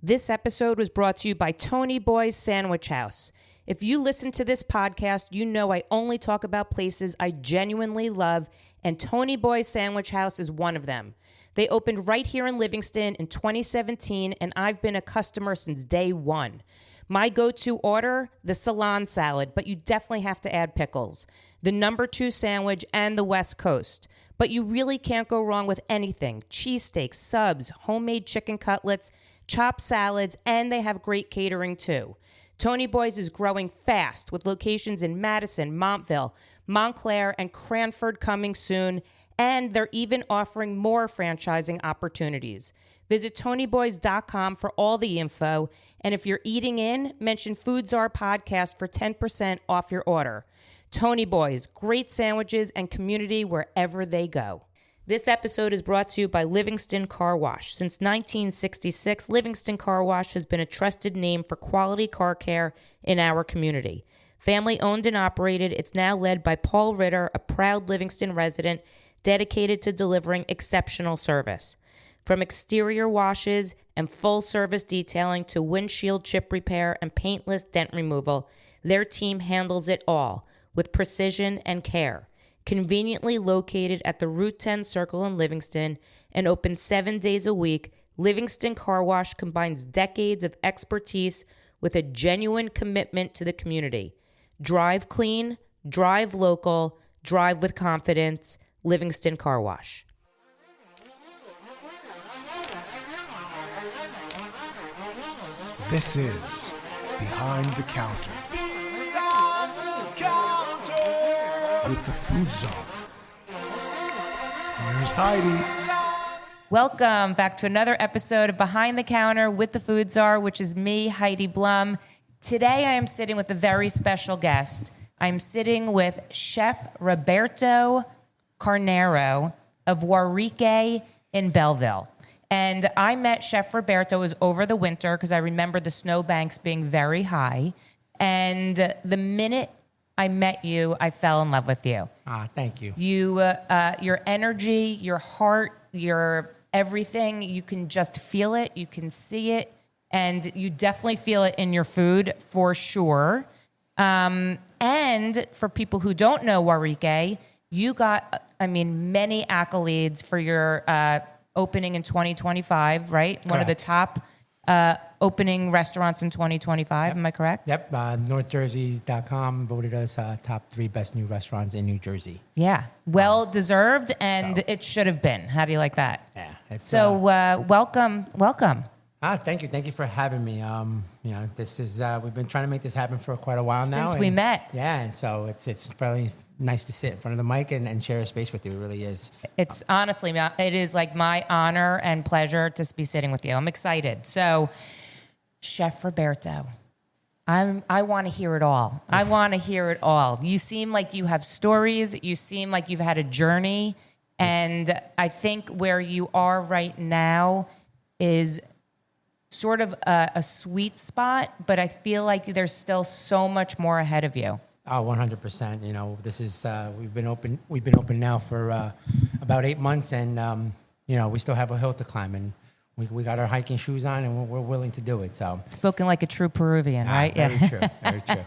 This episode was brought to you by Tony Boy's Sandwich House. If you listen to this podcast, you know I only talk about places I genuinely love, and Tony Boy's Sandwich House is one of them. They opened right here in Livingston in 2017, and I've been a customer since day one. My go-to order, the salon salad, but you definitely have to add pickles. The number 2 sandwich and the West Coast. But you really can't go wrong with anything. Cheesesteaks, subs, homemade chicken cutlets, chopped salads, and they have great catering too. Tony Boy's is growing fast with locations in Madison, Montville, Montclair, and Cranford coming soon, and they're even offering more franchising opportunities. Visit TonyBoys.com for all the info, and if you're eating in, mention Food Czar podcast for 10% off your order. Tony Boys, great sandwiches and community wherever they go. This episode is brought to you by Livingston Car Wash. Since 1966, Livingston Car Wash has been a trusted name for quality car care in our community. Family owned and operated, it's now led by Paul Ritter, a proud Livingston resident dedicated to delivering exceptional service. From exterior washes and full-service detailing to windshield chip repair and paintless dent removal, their team handles it all with precision and care. Conveniently located at the Route 10 Circle in Livingston and open 7 days a week, Livingston Car Wash combines decades of expertise with a genuine commitment to the community. Drive clean, drive local, drive with confidence. Livingston Car Wash. This is Behind the Counter. With the Food Czar. Here's Heidi. Welcome back to another episode of Behind the Counter with the Food Czar, which is me, Heidi Blum. Today I am sitting with a very special guest. I'm sitting with Chef Roberto Carnero of Warique in Belleville. And I met Chef Roberto, it was over the winter because I remember the snowbanks being very high. And the minute I met you, I fell in love with you. Thank you. Your energy, your heart, your everything, you can just feel it, you can see it, and you definitely feel it in your food for sure. And for people who don't know Warique, you got, many accolades for your opening in 2025, right? Correct. One of the top opening restaurants in 2025, Yep. Am I correct? Yep, NorthJersey.com voted us top 3 best new restaurants in New Jersey. Yeah, well-deserved, and it should have been. How do you like that? Yeah. Welcome. Thank you for having me. This is we've been trying to make this happen for quite a while now. Since we met. Yeah, and so it's really nice to sit in front of the mic and share a space with you. It really is. It's honestly, it is like my honor and pleasure to be sitting with you. I'm excited. So, Chef Roberto, I want to hear it all. I want to hear it all. You seem like you have stories. You seem like you've had a journey. And I think where you are right now is sort of a sweet spot, but I feel like there's still so much more ahead of you. Oh, 100%. This is we've been open now for about 8 months, and we still have a hill to climb, and we got our hiking shoes on, and we're willing to do it. So spoken like a true Peruvian, right? Very true. Very true.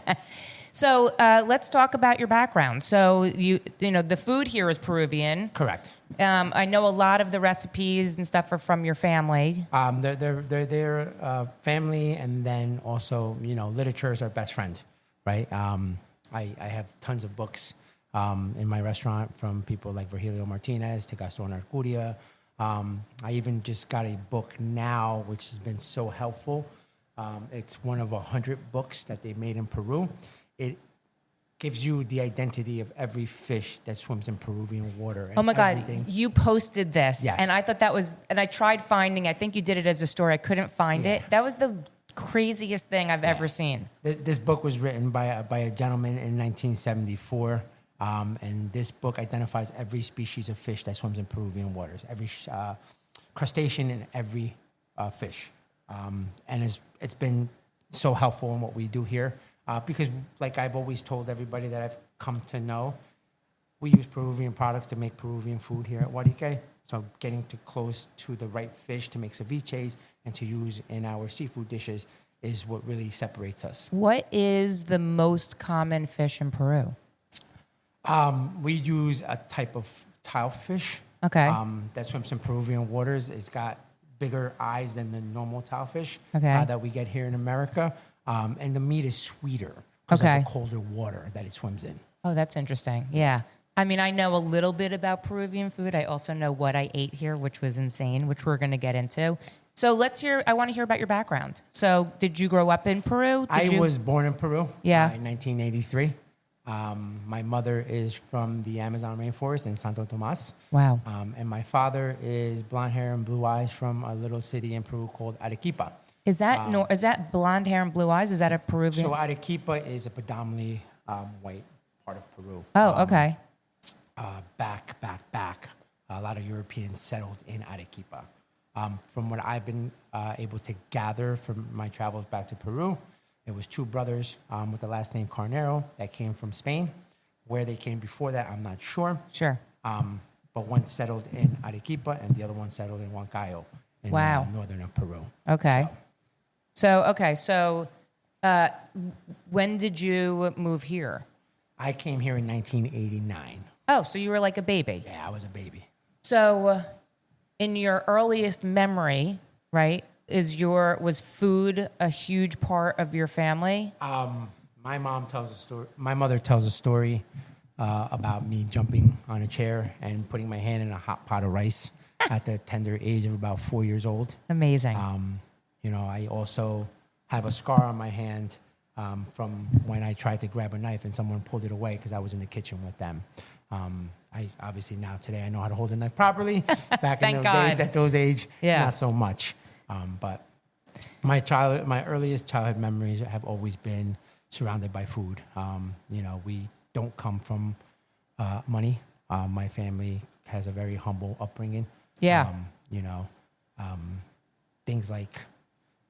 So let's talk about your background. So you know the food here is Peruvian. Correct. I know a lot of the recipes and stuff are from your family. They're family, and then also literature is our best friend, right? I have tons of books in my restaurant from people like Virgilio Martinez to Gaston Arcudia. I even just got a book now, which has been so helpful. It's one of 100 books that they made in Peru. It gives you the identity of every fish that swims in Peruvian water. And oh my God, everything. you posted this. Yes. And I thought that was, and I tried finding, I think you did it as a story. I couldn't find it. That was the craziest thing I've ever seen. This book was written by a gentleman in 1974. And this book identifies every species of fish that swims in Peruvian waters, every crustacean and every fish. And it's been so helpful in what we do here. Because like I've always told everybody that I've come to know, we use Peruvian products to make Peruvian food here at Warique. So getting to close to the right fish to make ceviches and to use in our seafood dishes is what really separates us. What is the most common fish in Peru? We use a type of tilefish. Okay. That swims in Peruvian waters. It's got bigger eyes than the normal tilefish Okay. that we get here in America. And the meat is sweeter because Okay. of the colder water that it swims in. Oh, that's interesting. Yeah. I mean, I know a little bit about Peruvian food. I also know what I ate here, which was insane, which we're going to get into. So I want to hear about your background. So did you grow up in Peru? I was born in Peru Yeah. in 1983. My mother is from the Amazon rainforest in Santo Tomas. Wow. And my father is blonde hair and blue eyes from a little city in Peru called Arequipa. Is that blonde hair and blue eyes? Is that a Peruvian? So Arequipa is a predominantly white part of Peru. Oh, okay. Back. A lot of Europeans settled in Arequipa. From what I've been able to gather from my travels back to Peru, it was two brothers with the last name Carnero that came from Spain. Where they came before that, I'm not sure. Sure. But one settled in Arequipa and the other one settled in Huancayo in Wow. northern of Peru. Okay. So when did you move here? I came here in 1989. Oh, so you were like a baby. Yeah, I was a baby. So in your earliest memory, right, was food a huge part of your family? My mom tells a story. My mother tells a story about me jumping on a chair and putting my hand in a hot pot of rice at the tender age of about 4 years old. Amazing. I also have a scar on my hand from when I tried to grab a knife and someone pulled it away because I was in the kitchen with them. I obviously now today I know how to hold a knife properly. Back in those days, at those age, not so much. But my earliest childhood memories have always been surrounded by food. We don't come from money. My family has a very humble upbringing. Yeah. Things like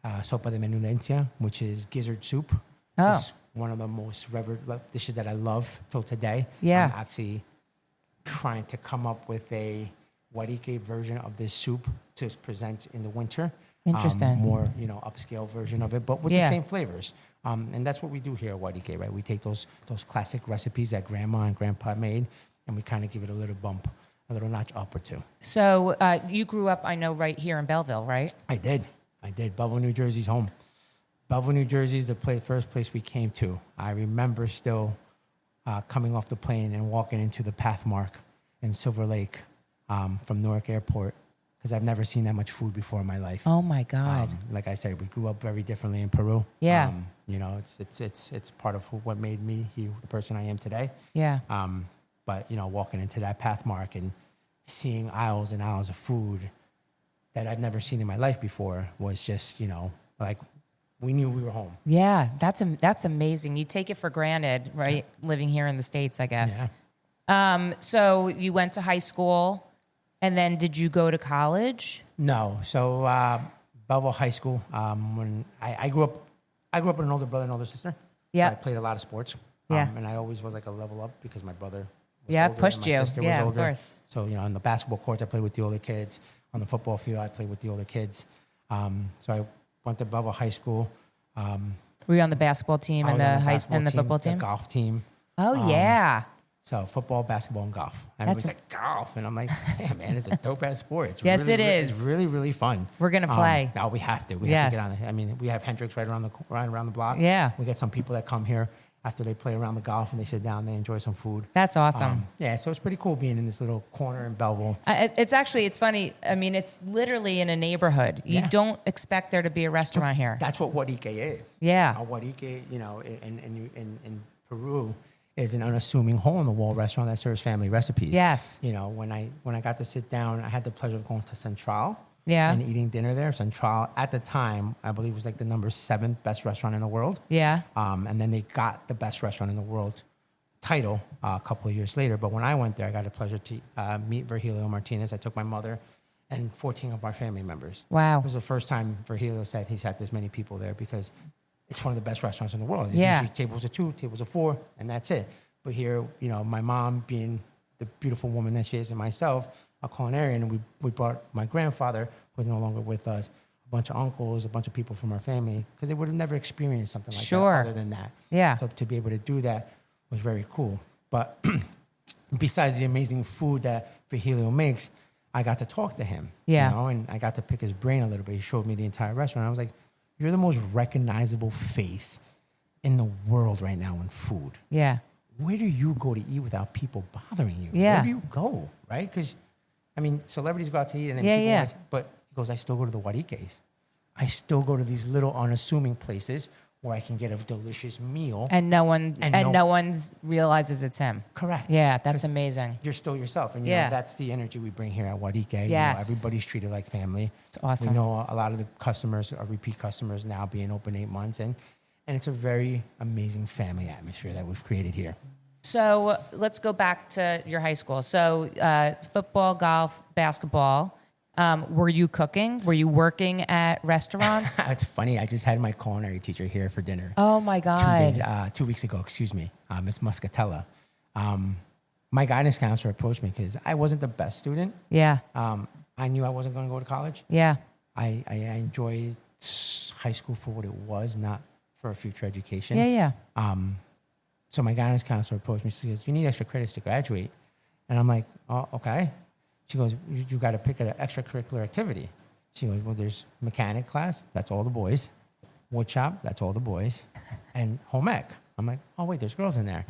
sopa de menudencia, which is gizzard soup. Oh. It's one of the most revered dishes that I love till today. Yeah. I'm actually trying to come up with a Warique version of this soup to present in the winter. Interesting. More, upscale version of it, but with the same flavors. And that's what we do here at Warique, right? We take those classic recipes that grandma and grandpa made, and we kind of give it a little bump, a little notch up or two. So you grew up, I know, right here in Belleville, right? I did. Belleville, New Jersey's home. Belleville, New Jersey is the first place we came to. I remember still coming off the plane and walking into the Pathmark in Silver Lake from Newark Airport because I've never seen that much food before in my life. Oh my God! Like I said, we grew up very differently in Peru. Yeah. It's part of what made me the person I am today. Yeah. But walking into that Pathmark and seeing aisles and aisles of food that I've never seen in my life before was just like we knew we were home. Yeah, that's amazing. You take it for granted, right? Living here in the States, I guess. Yeah. So you went to high school, and then did you go to college? No. So Belleville High School. When I grew up with an older brother and older sister. Yeah. I played a lot of sports. Yeah. And I always was like a level up because my brother was older pushed and my you. sister Yeah, was older. of course. So on the basketball courts, I played with the older kids. On the football field, I played with the older kids. So I went to Belleville High School. Were you on the basketball team I and was on the football team? the golf team. Oh yeah. So football, basketball, and golf. Everybody's like, golf. And I'm like, yeah, man, it's a dope-ass sport. It's Yes, it is. It's really, really fun. We're going to play. No, we have to. We have to get on it. I mean, we have Hendrix right around the block. Yeah. We get some people that come here after they play around the golf and they sit down, they enjoy some food. That's awesome. So it's pretty cool being in this little corner in Belleville. It's funny. I mean, it's literally in a neighborhood. You don't expect there to be a restaurant here. That's what Warique is. Yeah. Warique, in Peru, is an unassuming hole-in-the-wall restaurant that serves family recipes. Yes. When I got to sit down, I had the pleasure of going to Central. Yeah. And eating dinner there. Central, at the time, I believe was like the number 7 best restaurant in the world. Yeah. And then they got the best restaurant in the world title a couple of years later. But when I went there, I got the pleasure to meet Virgilio Martinez. I took my mother and 14 of our family members. Wow. It was the first time Virgilio said he's had this many people there because it's one of the best restaurants in the world. It's usually tables of 2, tables of 4, and that's it. But here, my mom being the beautiful woman that she is and myself, a culinarian, and we brought my grandfather, who was no longer with us, a bunch of uncles, a bunch of people from our family, because they would have never experienced something like Sure. that other than that. Yeah. So to be able to do that was very cool. But besides the amazing food that Virgilio makes, I got to talk to him. Yeah. You know, and I got to pick his brain a little bit. He showed me the entire restaurant. I was like, you're the most recognizable face in the world right now in food. Yeah. Where do you go to eat without people bothering you? Yeah. Where do you go, right? Because, I mean, celebrities go out to eat, and then Yeah, people yeah. want to, but he goes, I still go to the Wariques. I still go to these little unassuming places where I can get a delicious meal. And no one's realizes it's him. Correct. Yeah, that's 'Cause amazing. You're still yourself. And you Yeah. know, that's the energy we bring here at Warique. You know, Yes. everybody's treated like family. It's awesome. We know a lot of the customers are repeat customers now, being open 8 months. And it's a very amazing family atmosphere that we've created here. So let's go back to your high school. So football, golf, basketball. Were you cooking? Were you working at restaurants? It's funny. I just had my culinary teacher here for dinner. Oh my God. 2 weeks ago, Miss Muscatella. My guidance counselor approached me because I wasn't the best student. Yeah. I knew I wasn't going to go to college. Yeah. I enjoyed high school for what it was, not for a future education. Yeah. Yeah. So my guidance counselor approached me. She goes, "You need extra credits to graduate." And I'm like, "Oh, okay." She goes, "You got to pick an extracurricular activity." She goes, "Well, there's mechanic class. That's all the boys. Wood shop. That's all the boys. And home ec." I'm like, "Oh, wait, there's girls in there."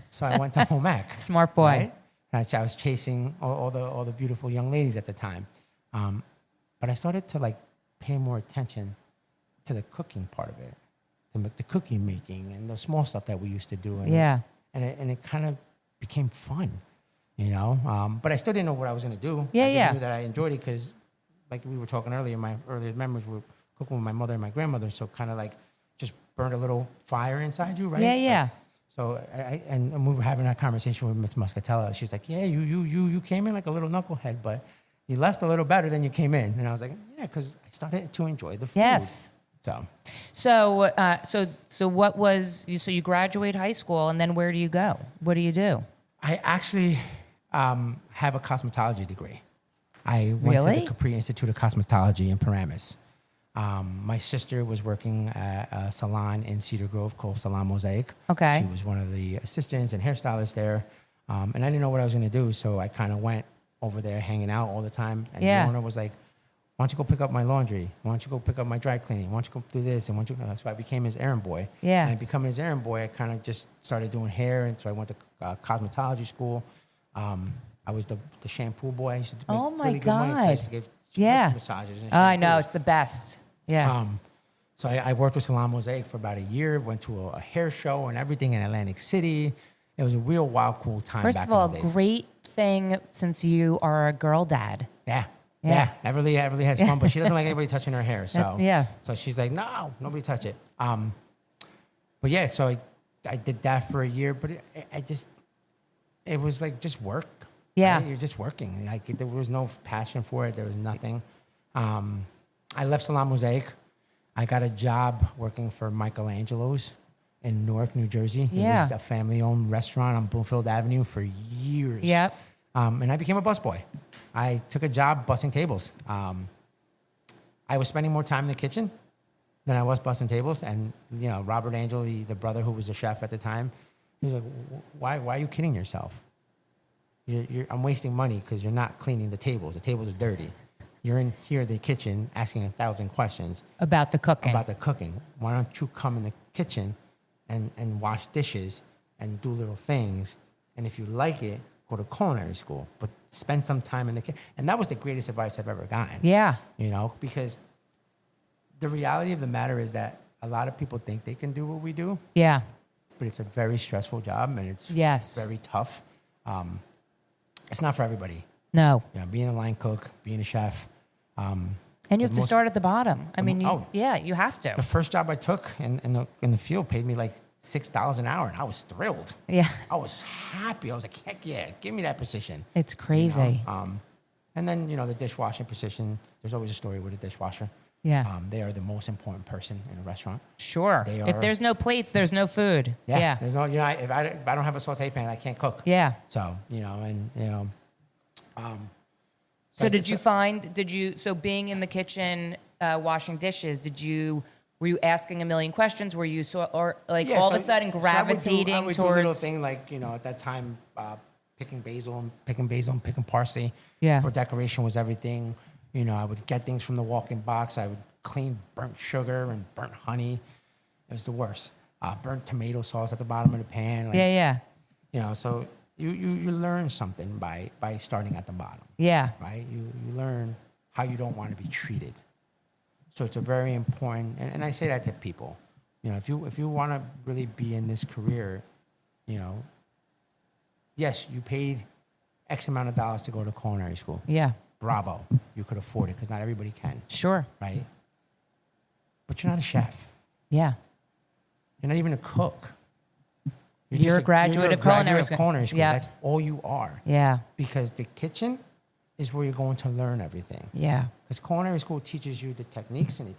So I went to home ec. Smart boy. Right? And I was chasing all the beautiful young ladies at the time. But I started to like pay more attention to the cooking part of it, the cookie making and the small stuff that we used to do. And Yeah. And it kind of became fun, you know. But I still didn't know what I was going to do. Yeah, I just yeah. knew that I enjoyed it because, like we were talking earlier, my earlier memories were cooking with my mother and my grandmother. So kind of like just burned a little fire inside you, right? Yeah, yeah. So and we were having that conversation with Miss Muscatella. She was like, "Yeah, you came in like a little knucklehead, but you left a little better than you came in." And I was like, "Yeah," because I started to enjoy the food. Yes. So what was you? So you graduate high school, and then where do you go? What do you do? I actually have a cosmetology degree. I went to Really? the Capri Institute of Cosmetology in Paramus. My sister was working at a salon in Cedar Grove called Salon Mosaic. Okay. She was one of the assistants and hairstylists there. And I didn't know what I was going to do, so I kind of went over there hanging out all the time. And Yeah. the owner was like, "Why don't you go pick up my laundry? Why don't you go pick up my dry cleaning? Why don't you go do this?" And so I became his errand boy. Yeah. And becoming his errand boy, I kind of just started doing hair. And so I went to cosmetology school. I was the shampoo boy. I used to make Oh, my really good money 'cause I used to God. give Yeah. massages and Oh, I know. shampoos. It's the best. Yeah. So I worked with Salon Mosaic for about a year, went to a hair show and everything in Atlantic City. It was a real wild, cool time. First back of all, in the days. great thing since you are a girl dad. Yeah. Yeah. Yeah. Everly has fun, but she doesn't like anybody touching her hair. So That's- yeah. So she's like, "No, nobody touch it." But yeah, so I did that for a year, but it was like just work. Yeah. Right? You're just working. Like there was no passion for it. There was nothing. I left Salon Mosaic. I got a job working for Michelangelo's in Newark, New Jersey. Yeah. It was a family-owned restaurant on Bloomfield Avenue for years. Yep. And I became a busboy. I took a job bussing tables. I was spending more time in the kitchen than I was bussing tables. And, you know, Robert Angel, the brother who was a chef at the time, he was like, why are you kidding yourself? I'm wasting money because you're not cleaning the tables. The tables are dirty. You're in here, the kitchen, asking 1,000 questions About the cooking. about the cooking. Why don't you come in the kitchen and wash dishes and do little things? And if you like it, go to culinary school, but spend some time in the kitchen. And that was the greatest advice I've ever gotten. Yeah. You know, because the reality of the matter is that a lot of people think they can do what we do, Yeah. but it's a very stressful job and it's Yes. very tough. It's not for everybody. No. You know, being a line cook, being a chef. And you have to most- start at the bottom. I mean, oh. you have to. The first job I took in the field paid me like $6 an hour, and I was thrilled. Yeah. I was happy. I was like, heck yeah, give me that position. It's crazy. And then, you know, the dishwashing position, there's always a story with a dishwasher. Yeah. They are the most important person in a restaurant. Sure. They If are- there's no plates, there's no food. Yeah. There's no, you know, if I don't have a saute pan, I can't cook. Yeah. So, you know, and, you know, So so being in the kitchen, washing dishes, were you asking a million questions? Were you all of a sudden gravitating I would do a towards little thing like, at that time, picking basil, picking parsley. Yeah. For decoration was everything. I would get things from the walk-in box. I would clean burnt sugar and burnt honey. It was the worst. Burnt tomato sauce at the bottom of the pan. So you learn something by starting at the bottom. Yeah. Right? You learn how you don't want to be treated. So it's a very important, and I say that to people. If you want to really be in this career, yes, you paid X amount of dollars to go to culinary school. Yeah. Bravo. You could afford it because not everybody can. Sure. Right? But you're not a chef. Yeah. You're not even a cook. You're a graduate of culinary school. Yeah. That's all you are. Yeah. Because the kitchen is where you're going to learn everything. Yeah. Because culinary school teaches you the techniques and it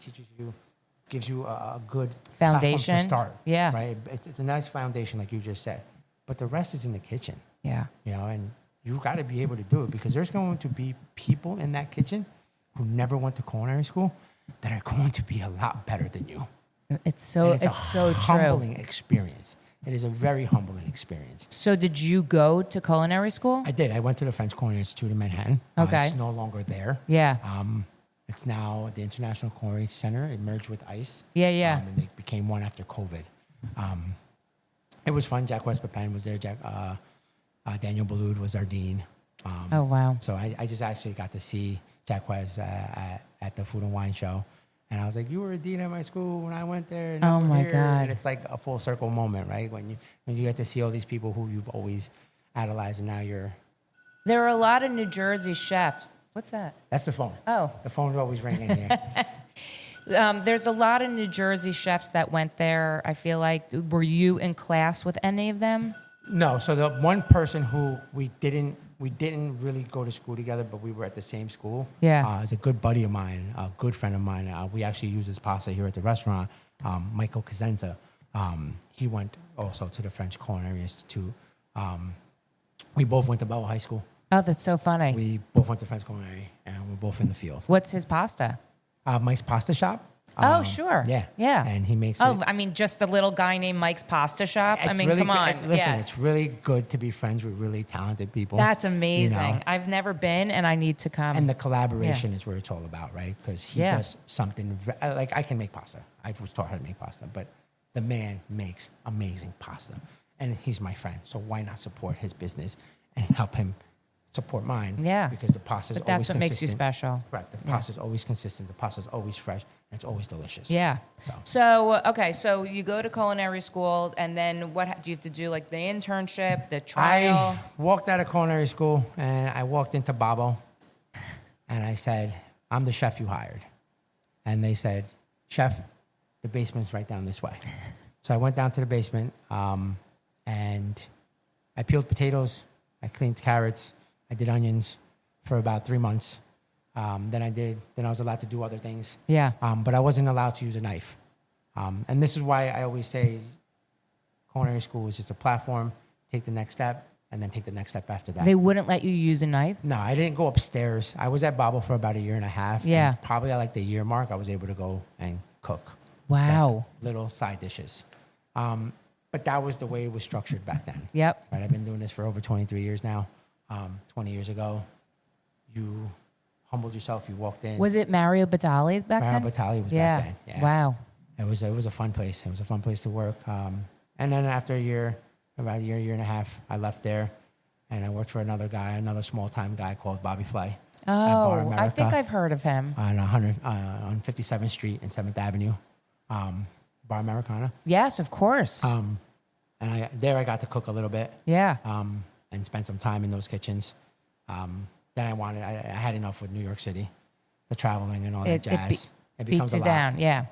gives you a good foundation to start. Yeah. Right? It's a nice foundation, like you just said. But the rest is in the kitchen. Yeah. And you got to be able to do it because there's going to be people in that kitchen who never went to culinary school that are going to be a lot better than you. It's so true. Humbling experience. It is a very humbling experience. So did you go to culinary school? I did. I went to the French Culinary Institute in Manhattan. Okay. It's no longer there. Yeah. It's now the International Culinary Center. It merged with ICE. Yeah. And they became one after COVID. It was fun. Jack West Pepin was there. Daniel Boulud was our dean. Oh, wow. So I just actually got to see Jack West at the Food and Wine Show. And I was like, you were a dean at my school when I went there. And oh, my God. And it's like a full circle moment, right? When you get to see all these people who you've always idolized and now you're... There are a lot of New Jersey chefs. What's that? That's the phone. Oh. The phone's always ringing here. There's a lot of New Jersey chefs that went there. I feel like, were you in class with any of them? No. So the one person who we didn't really go to school together, but we were at the same school. Yeah. Is a good buddy of mine, a good friend of mine. We actually use his pasta here at the restaurant. Michael Cosenza. He went also to the French Culinary Institute. We both went to Belleville High School. Oh, that's so funny. We both went to French Culinary, and we're both in the field. What's his pasta? Mike's Pasta Shop. Sure. Yeah. Yeah. And he makes just a little guy named Mike's Pasta Shop. It's come really on. Good. Listen, yes. It's really good to be friends with really talented people. That's amazing. I've never been, and I need to come. And the collaboration is what it's all about, right? Because he does something, like I can make pasta. I was taught how to make pasta, but the man makes amazing pasta. And he's my friend, so why not support his business and help him support mine? Yeah. Because the pasta is always consistent. That's what makes you special. Right. The pasta is always consistent. The pasta is always fresh. And it's always delicious. Yeah. So you go to culinary school, and then what do you have to do? Like the internship, the trial? I walked out of culinary school, and I walked into Babo, and I said, I'm the chef you hired. And they said, chef, the basement's right down this way. So I went down to the basement, and I peeled potatoes. I cleaned carrots. I did onions for about 3 months. Then I was allowed to do other things. Yeah. But I wasn't allowed to use a knife. And this is why I always say culinary school is just a platform, take the next step, and then take the next step after that. They wouldn't let you use a knife? No, I didn't go upstairs. I was at Babo for about 1.5 years. Yeah. And probably at like the year mark, I was able to go and cook. Wow. Like little side dishes. But that was the way it was structured back then. Yep. Right. I've been doing this for over 23 years now. 20 years ago, you humbled yourself. You walked in. Was it Mario Batali back then? Mario Batali was back then. Yeah. Wow. It was a fun place. It was a fun place to work. And then after about a year and a half, I left there, and I worked for another small time guy called Bobby Flay. Oh, I think I've heard of him. On 57th Street and 7th Avenue, Bar Americana. Yes, of course. And I got to cook a little bit. Yeah. And spend some time in those kitchens. Then I had enough with New York City, the traveling and all that jazz. It becomes beats you down, yeah.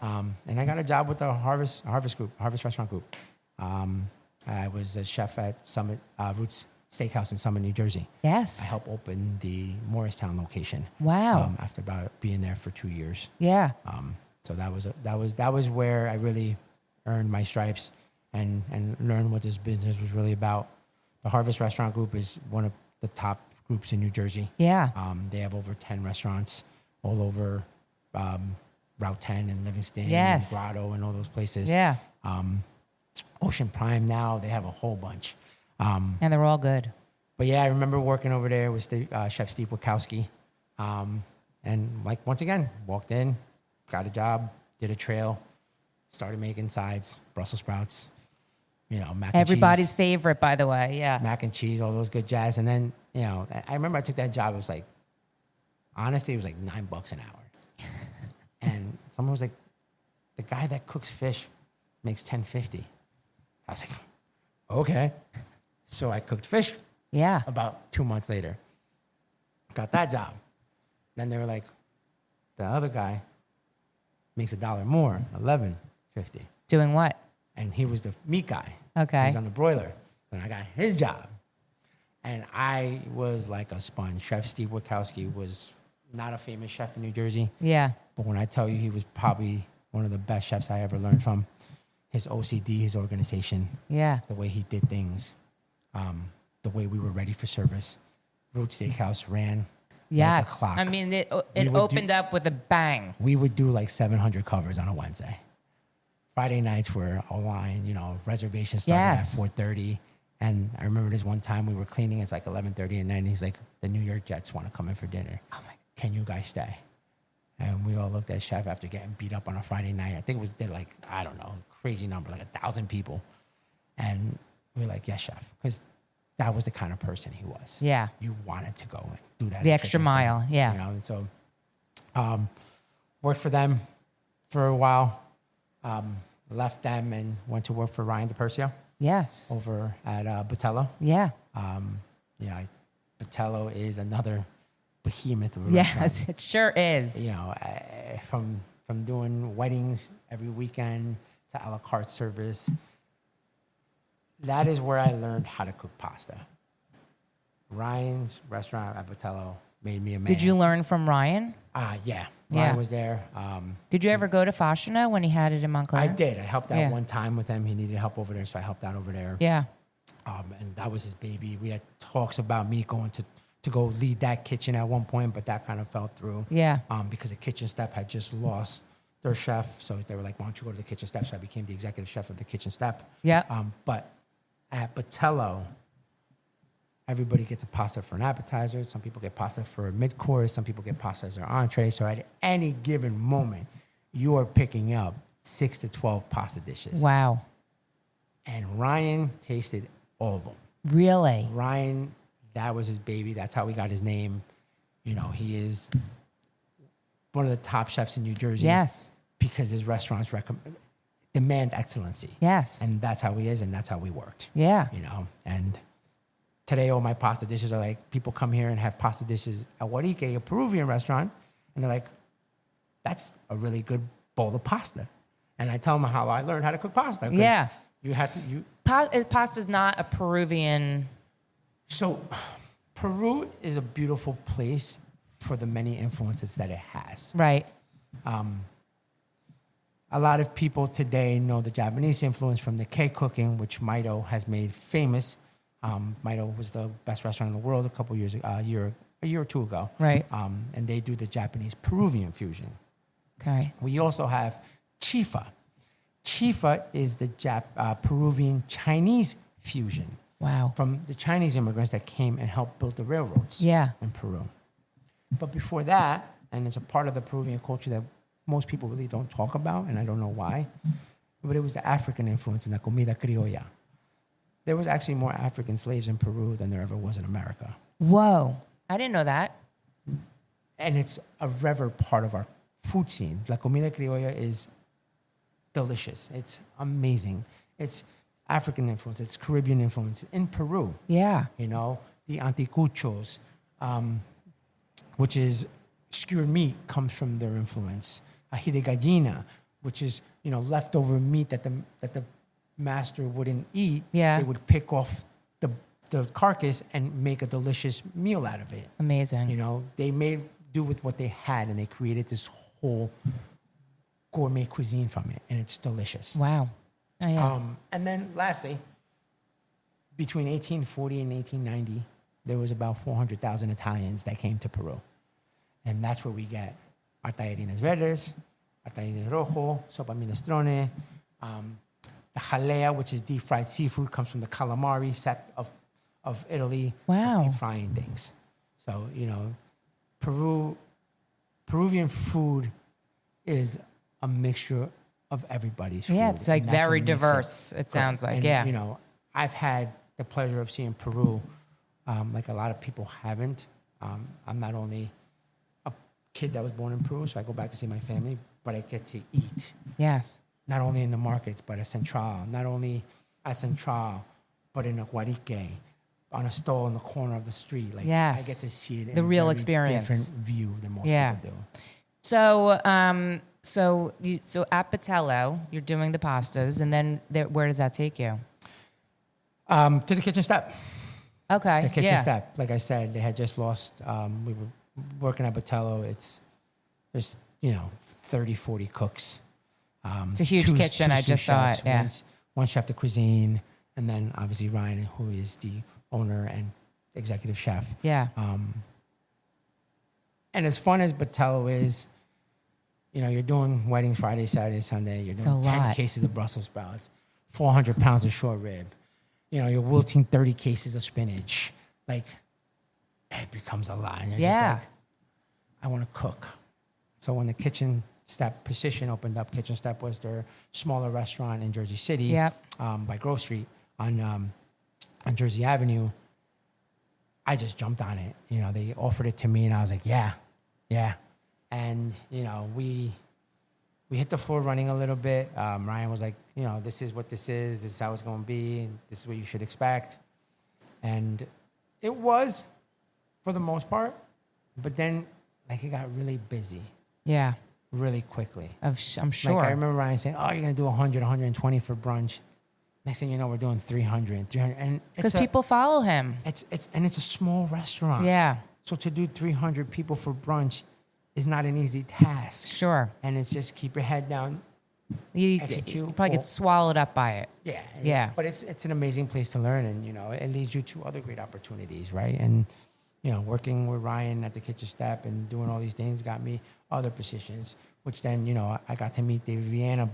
And I got a job with the Harvest Restaurant Group. I was a chef at Summit Roots Steakhouse in Summit, New Jersey. Yes. I helped open the Morristown location. Wow. After about being there for 2 years. Yeah. So that was where I really earned my stripes and learned what this business was really about. The Harvest Restaurant Group is one of the top groups in New Jersey. Yeah. They have over 10 restaurants all over Route 10 and Livingston Yes. and Grotto and all those places. Yeah. Ocean Prime now, they have a whole bunch. And they're all good. But yeah, I remember working over there with Chef Steve Wachowski. And like, once again, walked in, got a job, did a trail, started making sides, Brussels sprouts, mac and cheese. Everybody's favorite, by the way. Yeah. Mac and cheese, all those good jazz. And then, I remember I took that job. It was like, honestly, it was like $9 an hour. And someone was like, the guy that cooks fish makes $10.50. I was like, okay. So I cooked fish. Yeah. About 2 months later, got that job. Then they were like, the other guy makes $1 more, $11.50. Doing what? And he was the meat guy. Okay. He's on the broiler. Then I got his job. And I was like a sponge. Chef Steve Wachowski was not a famous chef in New Jersey. Yeah. But when I tell you he was probably one of the best chefs I ever learned from, his OCD, his organization, Yeah. the way he did things, the way we were ready for service. Root Steakhouse ran Yes. like a clock. I mean, it would opened up with a bang. We would do like 700 covers on a Wednesday. Friday nights were a line, reservations started Yes. at 4:30. And I remember this one time we were cleaning. It's like 11:30 at night. And he's like, the New York Jets want to come in for dinner. Oh my. Can you guys stay? And we all looked at Chef after getting beat up on a Friday night. I think it was like, I don't know, crazy number, like 1,000 people. And we were like, yes, Chef. Because that was the kind of person he was. Yeah. You wanted to go and do that. The extra thing for mile. him, Yeah. And so worked for them for a while. Left them and went to work for Ryan DiPersio Yes. over at Botello. Yeah. Botello is another behemoth of a restaurant. Yes, it sure is. From doing weddings every weekend to a la carte service. That is where I learned how to cook pasta. Ryan's restaurant at Botello made me a man. Did you learn from Ryan? Yeah. Yeah. Ryan was there. Did you ever go to Fashina when he had it in Montclair? I did. I helped out Yeah. one time with him. He needed help over there, so I helped out over there. Yeah. And that was his baby. We had talks about me going to go lead that kitchen at one point, but that kind of fell through. Yeah. Because the kitchen step had just lost their chef, so they were like, "Why don't you go to the kitchen step?" So I became the executive chef of the kitchen step. Yeah. But at Botello, everybody gets a pasta for an appetizer. Some people get pasta for a mid-course. Some people get pasta as their entree. So at any given moment, you are picking up 6 to 12 pasta dishes. Wow. And Ryan tasted all of them. Really? Ryan, that was his baby. That's how he got his name. He is one of the top chefs in New Jersey. Yes. Because his restaurants demand excellency. Yes. And that's how he is, and that's how we worked. Yeah. And today all my pasta dishes are like, people come here and have pasta dishes at Warique, a Peruvian restaurant, and they're like, that's a really good bowl of pasta. And I tell them how I learned how to cook pasta. 'Cause Yeah. You have to, Pasta's not a Peruvian. So Peru is a beautiful place for the many influences that it has. Right. A lot of people today know the Japanese influence from the cake cooking, which Maido has made famous. Maido was the best restaurant in the world a year or two ago. Right. And they do the Japanese Peruvian fusion. Okay. We also have Chifa. Chifa is the Peruvian Chinese fusion Wow. from the Chinese immigrants that came and helped build the railroads Yeah. in Peru. But before that, and it's a part of the Peruvian culture that most people really don't talk about, and I don't know why, but it was the African influence in the comida criolla. There was actually more African slaves in Peru than there ever was in America. Whoa. I didn't know that. And it's a revered part of our food scene. La comida criolla is delicious. It's amazing. It's African influence. It's Caribbean influence in Peru. Yeah. The anticuchos, which is skewered meat, comes from their influence. Ají de gallina, which is leftover meat that the master wouldn't eat. Yeah. They would pick off the carcass and make a delicious meal out of it. Amazing. They made do with what they had, and they created this whole gourmet cuisine from it, and it's delicious. Wow. Oh, yeah. And then lastly, between 1840 and 1890, there was about 400,000 Italians that came to Peru. And that's where we get our tallarines verdes, our tallarines rojo, sopa minestrone. The jalea, which is deep fried seafood, comes from the calamari set of Italy. Wow. Deep frying things. So, Peruvian food is a mixture of everybody's food. Yeah, it's like and that's very what makes diverse, it sounds like, and, yeah. I've had the pleasure of seeing Peru like a lot of people haven't. I'm not only a kid that was born in Peru, so I go back to see my family, but I get to eat. Yes. Not only in the markets, but at Central. Not only at Central, but in a Warique, on a stall in the corner of the street. Like, yes. I get to see it The in real a very experience. different view than most Yeah. people do. So, so at Patello, you're doing the pastas, and then where does that take you? To the kitchen step. Okay. The kitchen yeah. step. Like I said, they had just lost. We were working at Patello. There's 30, 40 cooks. It's a huge kitchen. I just saw it. Yeah. One chef de cuisine, and then obviously Ryan, who is the owner and executive chef. Yeah. And as fun as Patello is, you're doing weddings Friday, Saturday, Sunday. You're doing 10 cases of Brussels sprouts, 400 pounds of short rib. You're wilting 30 cases of spinach. Like, it becomes a lot. And you're just like, I want to cook. So when the kitchen step position opened up, Kitchen Step was their smaller restaurant in Jersey City by Grove Street on Jersey Avenue. I just jumped on it. They offered it to me, and I was like, yeah. And, we hit the floor running a little bit. Ryan was like, this is what this is how it's going to be, and this is what you should expect. And it was, for the most part, but then, it got really busy. Yeah. Really quickly. I'm sure. I remember Ryan saying, oh, you're going to do 100, 120 for brunch. Next thing you know, we're doing 300. And because people follow him. It's a small restaurant. Yeah. So to do 300 people for brunch is not an easy task. Sure. And it's just keep your head down, execute. You probably get swallowed up by it. Yeah. Yeah. But it's an amazing place to learn, and, it leads you to other great opportunities, right? And, working with Ryan at the Kitchen Step and doing all these things got me other positions, which then, I got to meet David Viana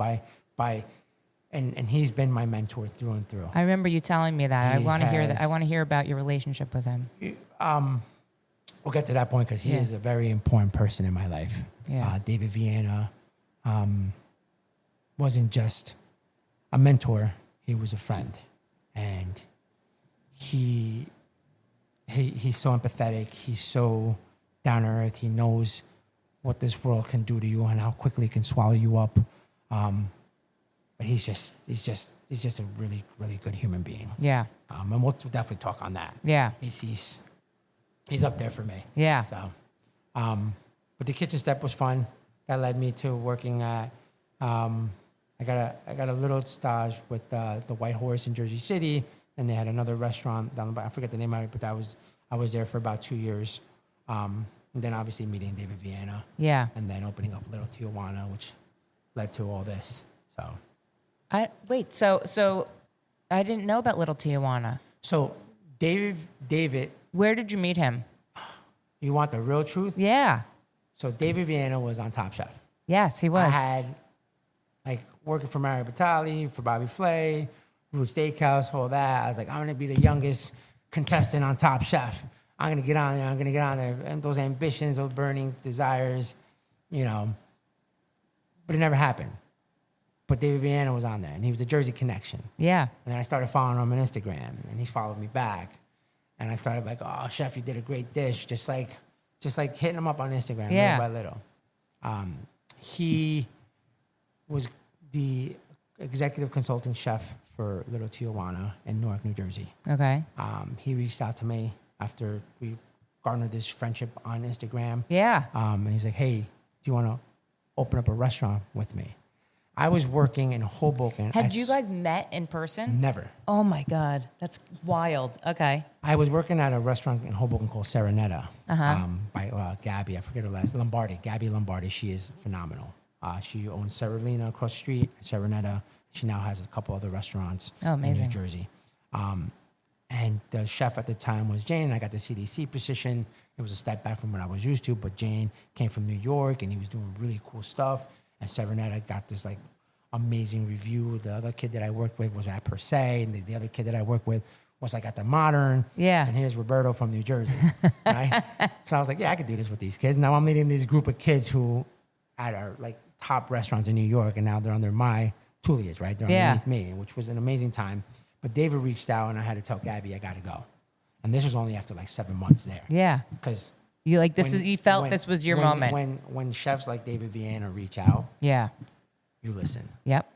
and he's been my mentor through and through. I remember you telling me that. I want to hear that. I has- want to hear about your relationship with him. We'll get to that point because he is a very important person in my life. Yeah. David Viana wasn't just a mentor; he was a friend, and he's so empathetic. He's so down to earth. He knows what this world can do to you and how quickly it can swallow you up. But he's just a really, really good human being. Yeah. And we'll definitely talk on that. Yeah. He's up there for me. Yeah. So, but the Kitchen Step was fun. That led me to working at. I got a little stage with the White Horse in Jersey City, and they had another restaurant down the. I forget the name of it, but I was there for about 2 years. And then obviously meeting David Viana. Yeah. And then opening up Little Tijuana, which led to all this. So. So I didn't know about Little Tijuana. So David. Where did you meet him? You want the real truth? Yeah. So David Viana was on Top Chef. Yes, he was. I had working for Mario Batali, for Bobby Flay, Root Steakhouse, all that. I was like, I'm gonna be the youngest contestant on Top Chef. I'm gonna get on there. And those ambitions, those burning desires, but it never happened. But David Viana was on there, and he was a Jersey connection. Yeah. And then I started following him on Instagram, and he followed me back. And I started like, oh, chef, you did a great dish. Just like hitting him up on Instagram little by little. He was the executive consulting chef for Little Tijuana in Newark, New Jersey. Okay. He reached out to me after we garnered this friendship on Instagram. Yeah. And he's like, hey, do you want to open up a restaurant with me? I was working in Hoboken. Had you guys met in person? Never. Oh my God, that's wild. Okay. I was working at a restaurant in Hoboken called Serenetta by Gabby. I forget her last Lombardi. Gabby Lombardi. She is phenomenal. She owns Serralina across the street, Serenetta. She now has a couple other restaurants Oh, amazing. in New Jersey. And the chef at the time was Jane. I got the CDC position. It was a step back from what I was used to, but Jane came from New York and he was doing really cool stuff. And Severnette, I got this like amazing review. The other kid that I worked with was at Per Se, and the other kid that I worked with was like at the Modern. Yeah. And here's Roberto from New Jersey, right? So I was like, yeah, I could do this with these kids. Now I'm leading this group of kids who at our like top restaurants in New York, and now they're under my tutelage, right? They're underneath me, which was an amazing time. But David reached out, and I had to tell Gabby I got to go. And this was only after like 7 months there. Yeah. Because you like this you felt this was your moment. When chefs like David Viana reach out, yeah, you listen. Yep.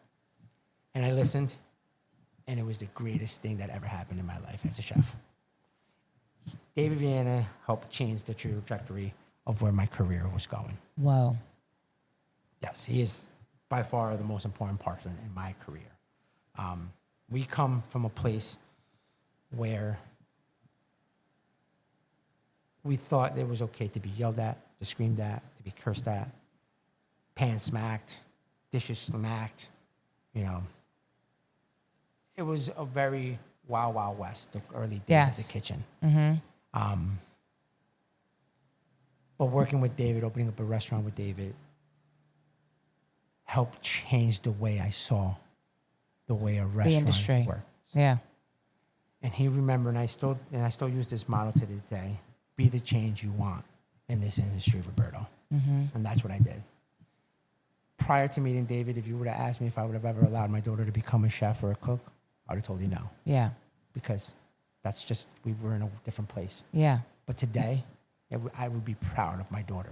And I listened, and it was the greatest thing that ever happened in my life as a chef. David Viana helped change the trajectory of where my career was going. Whoa. Yes, he is by far the most important person in my career. We come from a place where we thought it was okay to be yelled at, to screamed at, to be cursed at, pans smacked, dishes smacked, you know. It was a very wild, wild west, the early days of the kitchen. Mm-hmm. But working with David, opening up a restaurant with David, helped change the way I saw the way a restaurant works. Yeah. And he remembered, and I still use this model to this day: be the change you want in this industry, Roberto. Mm-hmm. And that's what I did. Prior to meeting David, if you would have asked me if I would have ever allowed my daughter to become a chef or a cook, I would have told you no. Yeah. Because that's just, we were in a different place. Yeah. But today, I would be proud of my daughter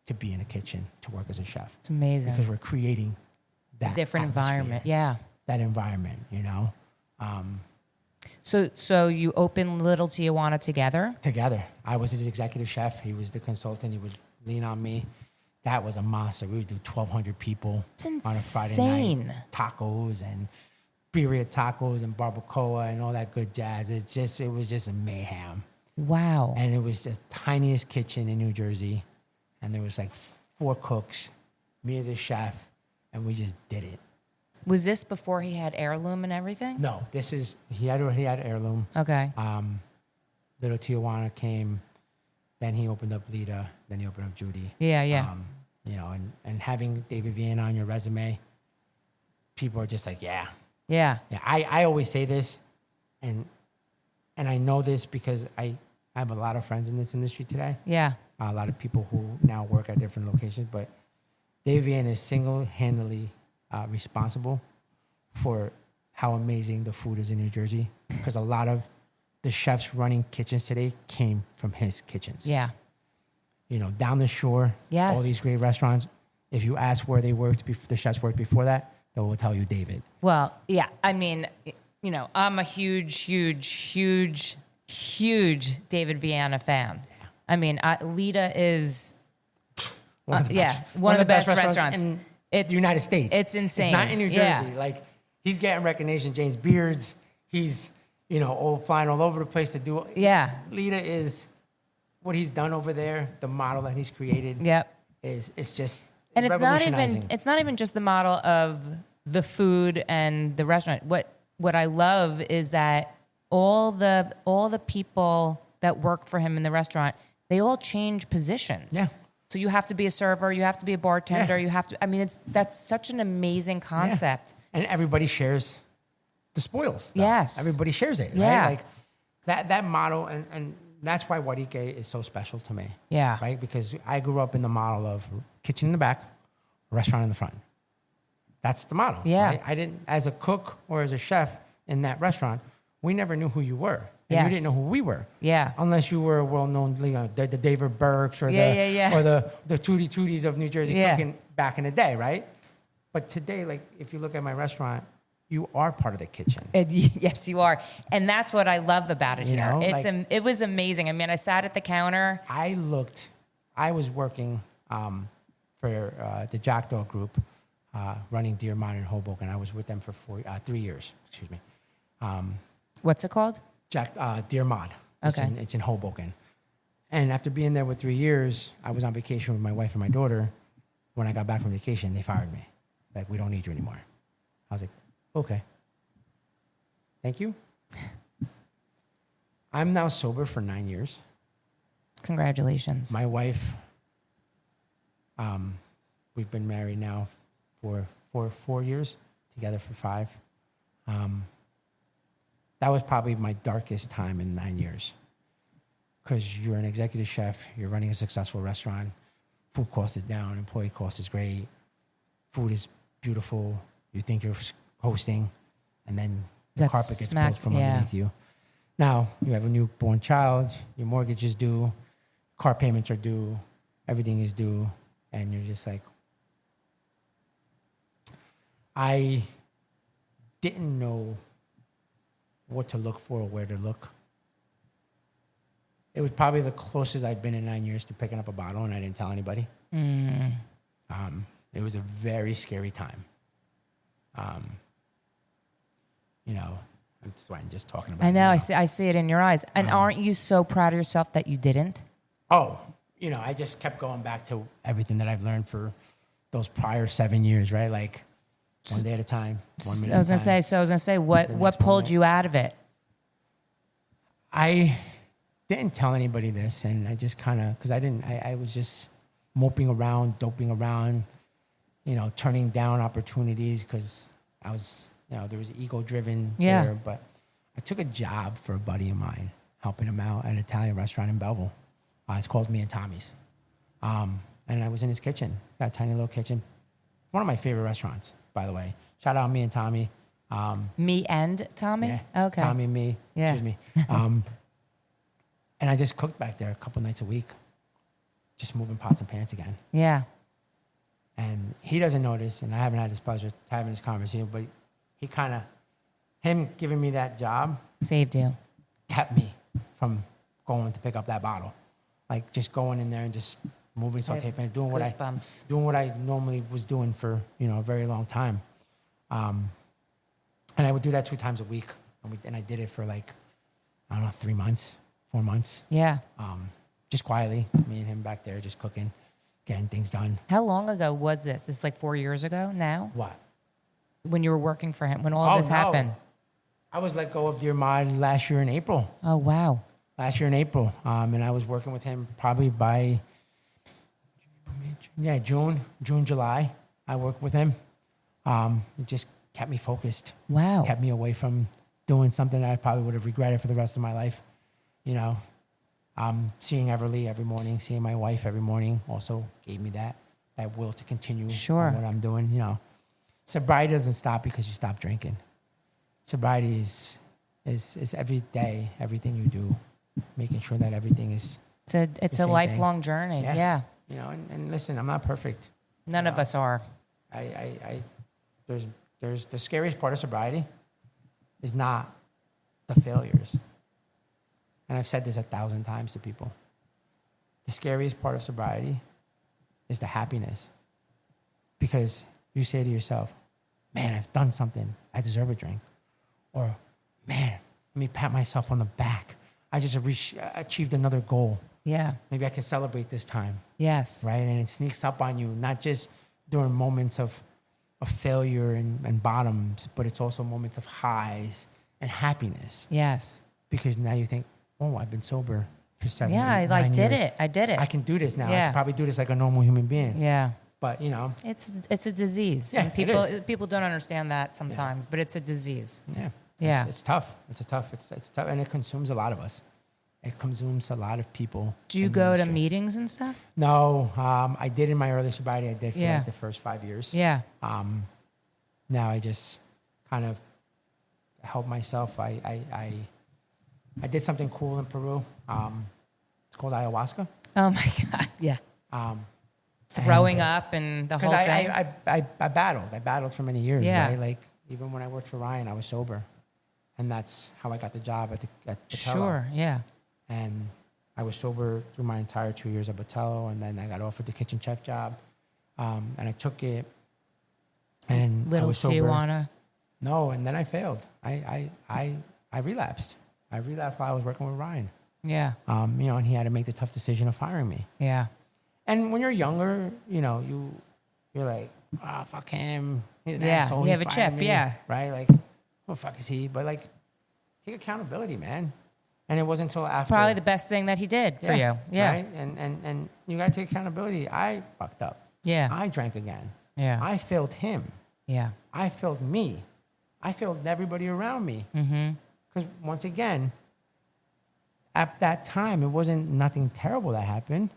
to be in a kitchen, to work as a chef. It's amazing. Because we're creating that different atmosphere, environment. Yeah. That environment, you know. So you opened Little Tijuana together? Together. I was his executive chef. He was the consultant. He would lean on me. That was a monster. We would do 1,200 people on a Friday night. Tacos and birria tacos and barbacoa and all that good jazz. It was just a mayhem. Wow. And it was the tiniest kitchen in New Jersey. And there was like 4 cooks, me as a chef, and we just did it. Was this before he had heirloom and everything? No, he had heirloom. Okay. Little Tijuana came, then he opened up Lita, then he opened up Judy. Yeah, yeah. You know, and having David Viana on your resume, people are just like, yeah. Yeah. Yeah. I always say this, and I know this because I have a lot of friends in this industry today. Yeah. A lot of people who now work at different locations, but David Viana is single-handedly responsible for how amazing the food is in New Jersey, because a lot of the chefs running kitchens today came from his kitchens. Yeah. You know, down the shore, yes, all these great restaurants. If you ask where they worked, the chefs worked before that, they will tell you David. Well, yeah. I mean, you know, I'm a huge David Viana fan. Yeah. I mean, Lita is one of the best restaurants in the United States. It's insane. It's not in New Jersey. Yeah. Like, he's getting recognition. James Beards, he's, you know, flying all over the place to do. Yeah. Lita is, what he's done over there, the model that he's created. Yep. It's just, and it's revolutionizing. It's not even just the model of the food and the restaurant. What I love is that all the people that work for him in the restaurant, they all change positions. Yeah. So you have to be a server, you have to be a bartender, Yeah. you have to. I mean, that's such an amazing concept. Yeah. And everybody shares the spoils. Though. Yes. Everybody shares it. Yeah. Right? Like that model, and that's why Warique is so special to me. Yeah. Right? Because I grew up in the model of kitchen in the back, restaurant in the front. That's the model. Yeah. Right? I didn't, as a cook or as a chef in that restaurant, we never knew who you were. And Yes. you didn't know who we were. Yeah. Unless you were a well-known, you know, the David Burks or or the Tootie Tooties of New Jersey cooking back in the day, right? But today, like, if you look at my restaurant, you are part of the kitchen. Yes, you are. And that's what I love about it You here. know, It was amazing. I mean, I sat at the counter. I was working for the Jackdaw Group, running Dearmont in Hoboken. I was with them for 3 years, excuse me. What's it called? Dearmont. Okay. It's in Hoboken. And after being there with 3 years, I was on vacation with my wife and my daughter. When I got back from vacation, they fired me. Like, we don't need you anymore. I was like, okay. Thank you. I'm now sober for 9 years. Congratulations. My wife, we've been married now for 4 years, together for 5. That was probably my darkest time in 9 years. Because you're an executive chef, you're running a successful restaurant, food cost is down, employee cost is great, food is beautiful, you think you're hosting, and then the carpet gets pulled from underneath you. Now, you have a newborn child, your mortgage is due, car payments are due, everything is due, and you're just like, I didn't know what to look for or where to look. It was probably the closest I've been in 9 years to picking up a bottle, and I didn't tell anybody. It was a very scary time. You know, I'm sweating just talking about it. I know. Now. I see it in your eyes. And aren't you so proud of yourself that you didn't? Oh, you know, I just kept going back to everything that I've learned for those prior 7 years, right? Like one day at a time, 1 minute I was at a gonna time. say, what pulled you out of it? I didn't tell anybody this, and I just kind of, because I was just moping around, doping around, you know, turning down opportunities because I was, you know, there was ego-driven there. But I took a job for a buddy of mine, helping him out at an Italian restaurant in Belleville. It's called Me and Tommy's. And I was in his kitchen. It's got a tiny little kitchen. One of my favorite restaurants, by the way. Shout out Me and Tommy. Me and Tommy? Yeah, Okay. Tommy and me. Yeah. Excuse me. And I just cooked back there a couple nights a week, just moving pots and pans again. Yeah. And he doesn't know this, and I haven't had this pleasure having this conversation, but he kind of, him giving me that job Saved you. kept me from going to pick up that bottle. Like just going in there and just moving saute pans, doing what I normally was doing for, you know, a very long time. And I would do that 2 times a week, and I did it for like, I don't know, 3 months. 4 months. Yeah. Just quietly, me and him back there just cooking, getting things done. How long ago was this? This is like 4 years ago now? What? When you were working for him, when all of this happened? I was let go of the Armad last year in April. Oh, wow. Last year in April. And I was working with him probably by, June, July. I worked with him. It just kept me focused. Wow. Kept me away from doing something that I probably would have regretted for the rest of my life. You know, seeing Everly every morning, seeing my wife every morning also gave me that will to continue on what I'm doing. You know, sobriety doesn't stop because you stop drinking. Sobriety is every day, everything you do, making sure that everything is. It's a lifelong journey. Yeah. You know, and listen, I'm not perfect. None of us are. There's the scariest part of sobriety is not the failures. And I've said this 1,000 times to people. The scariest part of sobriety is the happiness. Because you say to yourself, man, I've done something. I deserve a drink. Or, man, let me pat myself on the back. I just achieved another goal. Yeah. Maybe I can celebrate this time. Yes. Right? And it sneaks up on you, not just during moments of failure and bottoms, but it's also moments of highs and happiness. Yes. Because now you think, oh, I've been sober for 7 years. Yeah, I did it. I did it. I can do this now. Yeah. I can probably do this like a normal human being. Yeah. But, you know. It's a disease. Yeah, and people don't understand that sometimes, but it's a disease. Yeah. Yeah. It's tough. It's tough. And it consumes a lot of us. It consumes a lot of people. Do you go to meetings and stuff? No. I did in my early sobriety. I did for like the first 5 years. Yeah. Now I just kind of help myself. I did something cool in Peru. It's called ayahuasca. Oh my God. Yeah. Throwing up and the whole thing. I battled. I battled for many years. Yeah. Right? Like even when I worked for Ryan, I was sober, and that's how I got the job at Botello. Sure. Yeah. And I was sober through my entire 2 years at Botello, and then I got offered the kitchen chef job, and I took it. And Little I was sober. Tijuana. No, and then I failed. I relapsed. I relapsed while I was working with Ryan. Yeah. You know, and he had to make the tough decision of firing me. Yeah. And when you're younger, you know, you're like, ah, fuck him. He's an asshole. You have a chip. Me. Yeah. Right? Like, what the fuck is he? But like, take accountability, man. And it wasn't until after. Probably the best thing that he did for you. Yeah. Right? And you got to take accountability. I fucked up. Yeah. I drank again. Yeah. I failed him. Yeah. I failed me. I failed everybody around me. Because once again, at that time, it wasn't nothing terrible that happened.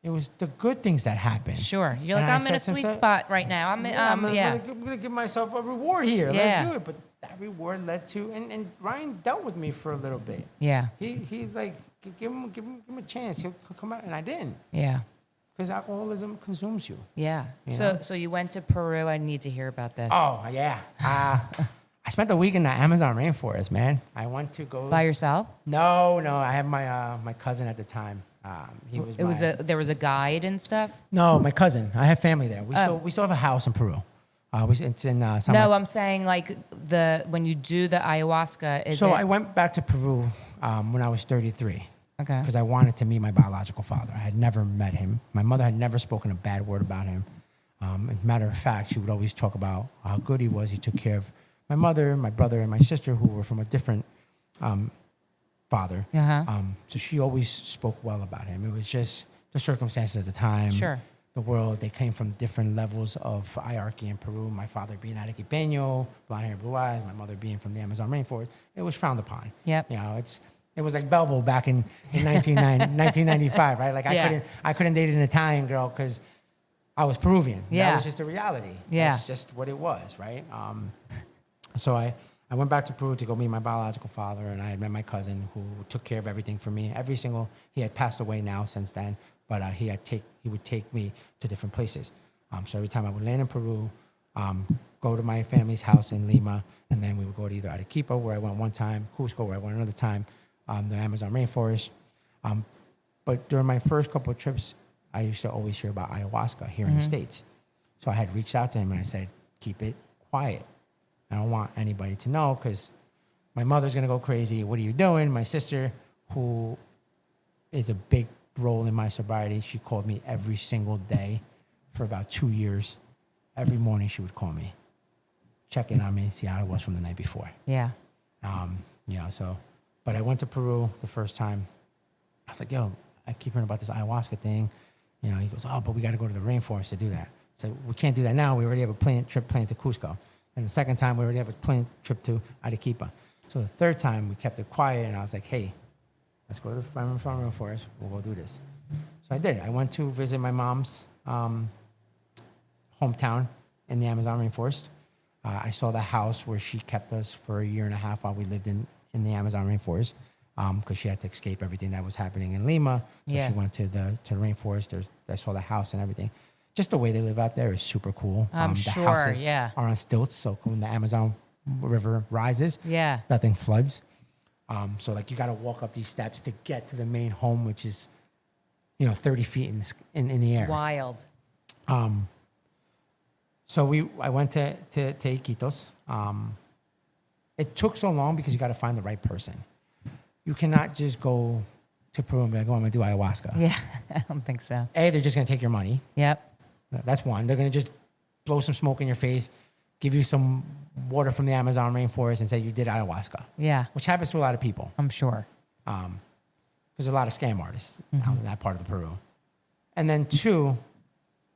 It was the good things that happened. Sure. You're like, And I I'm in a said to sweet myself, spot right now. I'm gonna give myself a reward here. Yeah. Let's do it. But that reward led to, and Ryan dealt with me for a little bit. Yeah. He's like, give him a chance. He'll come out, and I didn't. Yeah. Because alcoholism consumes you. Yeah. So you went to Peru. I need to hear about this. Oh yeah. I spent the week in the Amazon rainforest, man. I went to go By yourself? No. I had my cousin at the time. There was a guide and stuff. No, my cousin. I have family there. We still have a house in Peru. It's in No, I'm saying like when you do the ayahuasca. I went back to Peru when I was 33. Okay. Because I wanted to meet my biological father. I had never met him. My mother had never spoken a bad word about him. As a matter of fact, she would always talk about how good he was. He took care of my mother, my brother, and my sister, who were from a different father. So she always spoke well about him. It was just the circumstances at the time. Sure. The world, they came from different levels of hierarchy in Peru. My father being Arequipeño, blonde hair, blue eyes. My mother being from the Amazon rainforest. It was frowned upon. Yep. It was like Belleville back in 1995, right? Like I couldn't date an Italian girl because I was Peruvian. Yeah. That was just a reality. Yeah. That's just what it was, right? So I went back to Peru to go meet my biological father, and I had met my cousin who took care of everything for me. He had passed away now since then, but he would take me to different places. So every time I would land in Peru, go to my family's house in Lima, and then we would go to either Arequipa, where I went one time, Cusco, where I went another time, the Amazon rainforest. But during my first couple of trips, I used to always hear about ayahuasca here in the States. So I had reached out to him and I said, keep it quiet. I don't want anybody to know because my mother's going to go crazy. What are you doing? My sister, who is a big role in my sobriety, she called me every single day for about 2 years. Every morning she would call me, check in on me, see how I was from the night before. Yeah. But I went to Peru the first time. I was like, yo, I keep hearing about this ayahuasca thing. He goes, oh, but we got to go to the rainforest to do that. So we can't do that now. We already have a trip planned to Cusco. And the second time, we already have a planned trip to Arequipa. So the third time, we kept it quiet, and I was like, hey, let's go to the rainforest. We'll go do this. So I did. I went to visit my mom's hometown in the Amazon rainforest. I saw the house where she kept us for a year and a half while we lived in the Amazon rainforest, because she had to escape everything that was happening in Lima. So she went to the rainforest. I saw the house and everything. Just the way they live out there is super cool. I'm the sure, houses yeah. are on stilts, so when the Amazon River rises, nothing floods. So like you got to walk up these steps to get to the main home, which is 30 feet in the air. Wild. So I went to Iquitos. It took so long because you got to find the right person. You cannot just go to Peru and be like, oh, I'm going to do ayahuasca. Yeah, I don't think so. They're just going to take your money. Yep. That's one. They're going to just blow some smoke in your face, give you some water from the Amazon rainforest and say you did ayahuasca. Yeah. Which happens to a lot of people. I'm sure. There's a lot of scam artists out in that part of the Peru. And then two,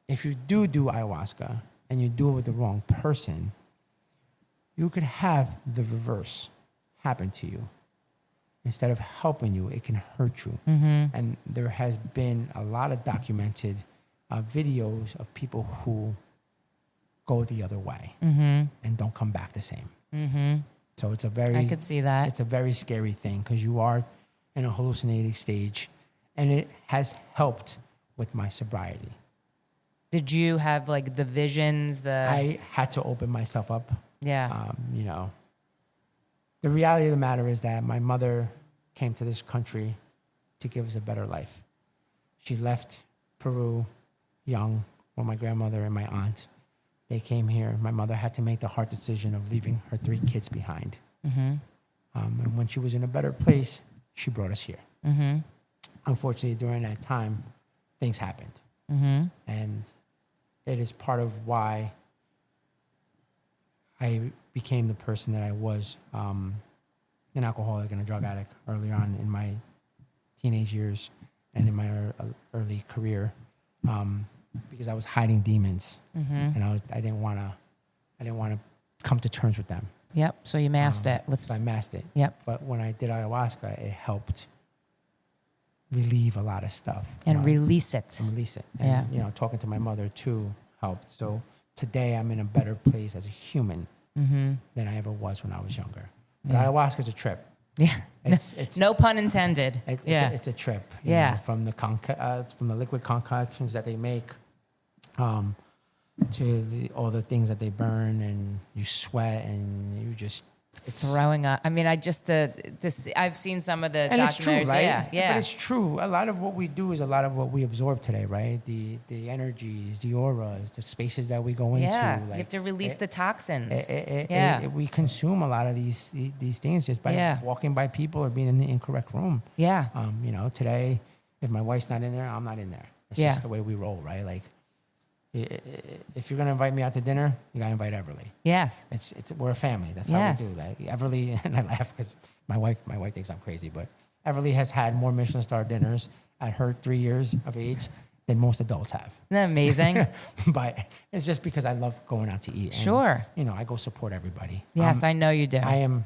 if you do ayahuasca and you do it with the wrong person, you could have the reverse happen to you. Instead of helping you, it can hurt you. And there has been a lot of documented videos of people who go the other way and don't come back the same. So it's I could see that. It's a very scary thing because you are in a hallucinating stage, and it has helped with my sobriety. Did you have like the visions? I had to open myself up. Yeah. The reality of the matter is that my mother came to this country to give us a better life. She left Peru young with my grandmother and my aunt. They came here. My mother had to make the hard decision of leaving her 3 kids behind. And when she was in a better place, she brought us here. Unfortunately, during that time, things happened. And it is part of why I became the person that I was an alcoholic and a drug addict early on in my teenage years and in my early career, because I was hiding demons, and I didn't want to come to terms with them. Yep. So you masked it with. So I masked it. Yep. But when I did ayahuasca, it helped relieve a lot of stuff And release it. And release it. And talking to my mother too helped. So today I'm in a better place as a human than I ever was when I was younger. But ayahuasca is a trip. Yeah. It's no pun intended. It's a trip. You know, from the liquid concoctions that they make, to all the things that they burn, and you sweat and you just throwing up. I mean, I've seen some of the and documentaries. it's true, right? Yeah. But it's true. A lot of what we do is a lot of what we absorb today, right? The energies, the auras, the spaces that we go into. Yeah, like, you have to release the toxins. We consume a lot of these things just by walking by people or being in the incorrect room. Yeah. Today, if my wife's not in there, I'm not in there. It's just the way we roll, right? Like, if you're gonna invite me out to dinner, you gotta invite Everly. Yes. We're a family. That's how we do. Like Everly, and I laugh because my wife thinks I'm crazy, but Everly has had more Michelin star dinners at her 3 years of age than most adults have. Isn't that amazing? But it's just because I love going out to eat. Sure. And, I go support everybody. Yes, I know you do. I am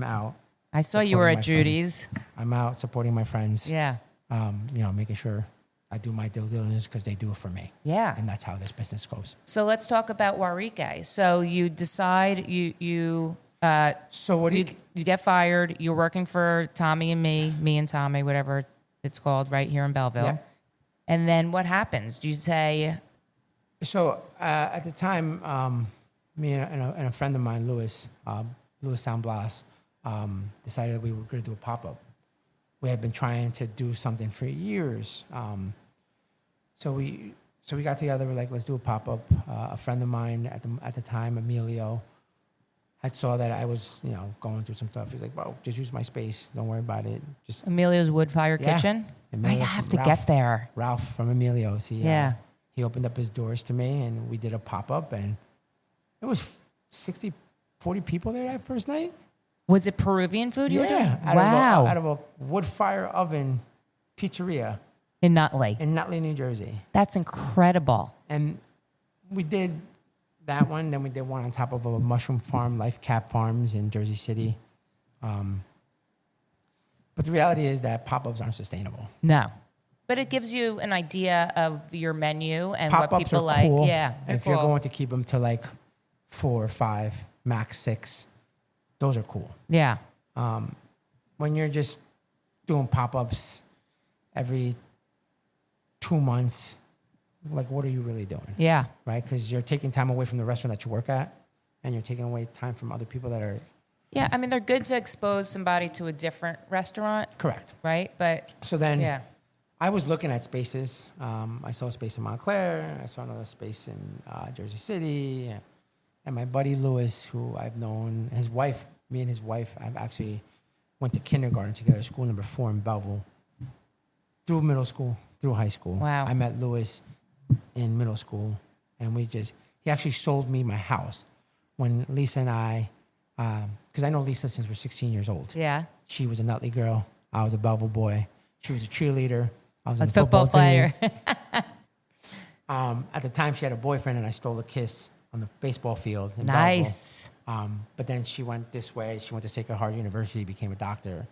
out. I saw you were at Judy's. I'm out supporting my friends. Yeah. Making sure I do my due diligence because they do it for me. Yeah. And that's how this business goes. So let's talk about Warique. So you decide So what you get fired. You're working for Tommy and me and Tommy, whatever it's called, right here in Belleville. Yeah. And then what happens? Do you say? So at the time, me and a friend of mine, Louis San Blas, decided that we were going to do a pop-up. We had been trying to do something for years. So we got together. We're like, let's do a pop-up. A friend of mine at the time, Emilio, had saw that I was going through some stuff. He's like, bro, just use my space. Don't worry about it. Just Emilio's Wood Fire Kitchen? Emilio I have to get there. Ralph from Emilio's. He opened up his doors to me, and we did a pop-up, and it was 40 people there that first night. Was it Peruvian food you were doing? Wow. Out of a wood fire oven pizzeria. In Nutley, New Jersey. That's incredible. And we did that one. Then we did one on top of a mushroom farm, Life Cap Farms in Jersey City. But the reality is that pop-ups aren't sustainable. No. But it gives you an idea of your menu and Pop-ups what people are like. cool. Yeah. If you're going to keep them to like 4 or 5, max 6, those are cool. Yeah. When you're just doing pop-ups every 2 months, like, what are you really doing? Yeah. Right? Because you're taking time away from the restaurant that you work at, and you're taking away time from other people that are... Yeah, I mean, they're good to expose somebody to a different restaurant. Correct. Right? But... So then I was looking at spaces. I saw a space in Montclair. I saw another space in Jersey City. And my buddy Louis, who I've known, me and his wife, I've actually went to kindergarten together, school number 4 in Belleville, through middle school, through high school. Wow. I met Louis in middle school, and he actually sold me my house when Lisa and I, because I know Lisa since we're 16 years old. Yeah. She was a Nutley girl. I was a Belleville boy. She was a cheerleader. I was a football player. At the time, she had a boyfriend, and I stole a kiss on the baseball field in Nice. Belleville. But then she went this way. She went to Sacred Heart University, became a doctor.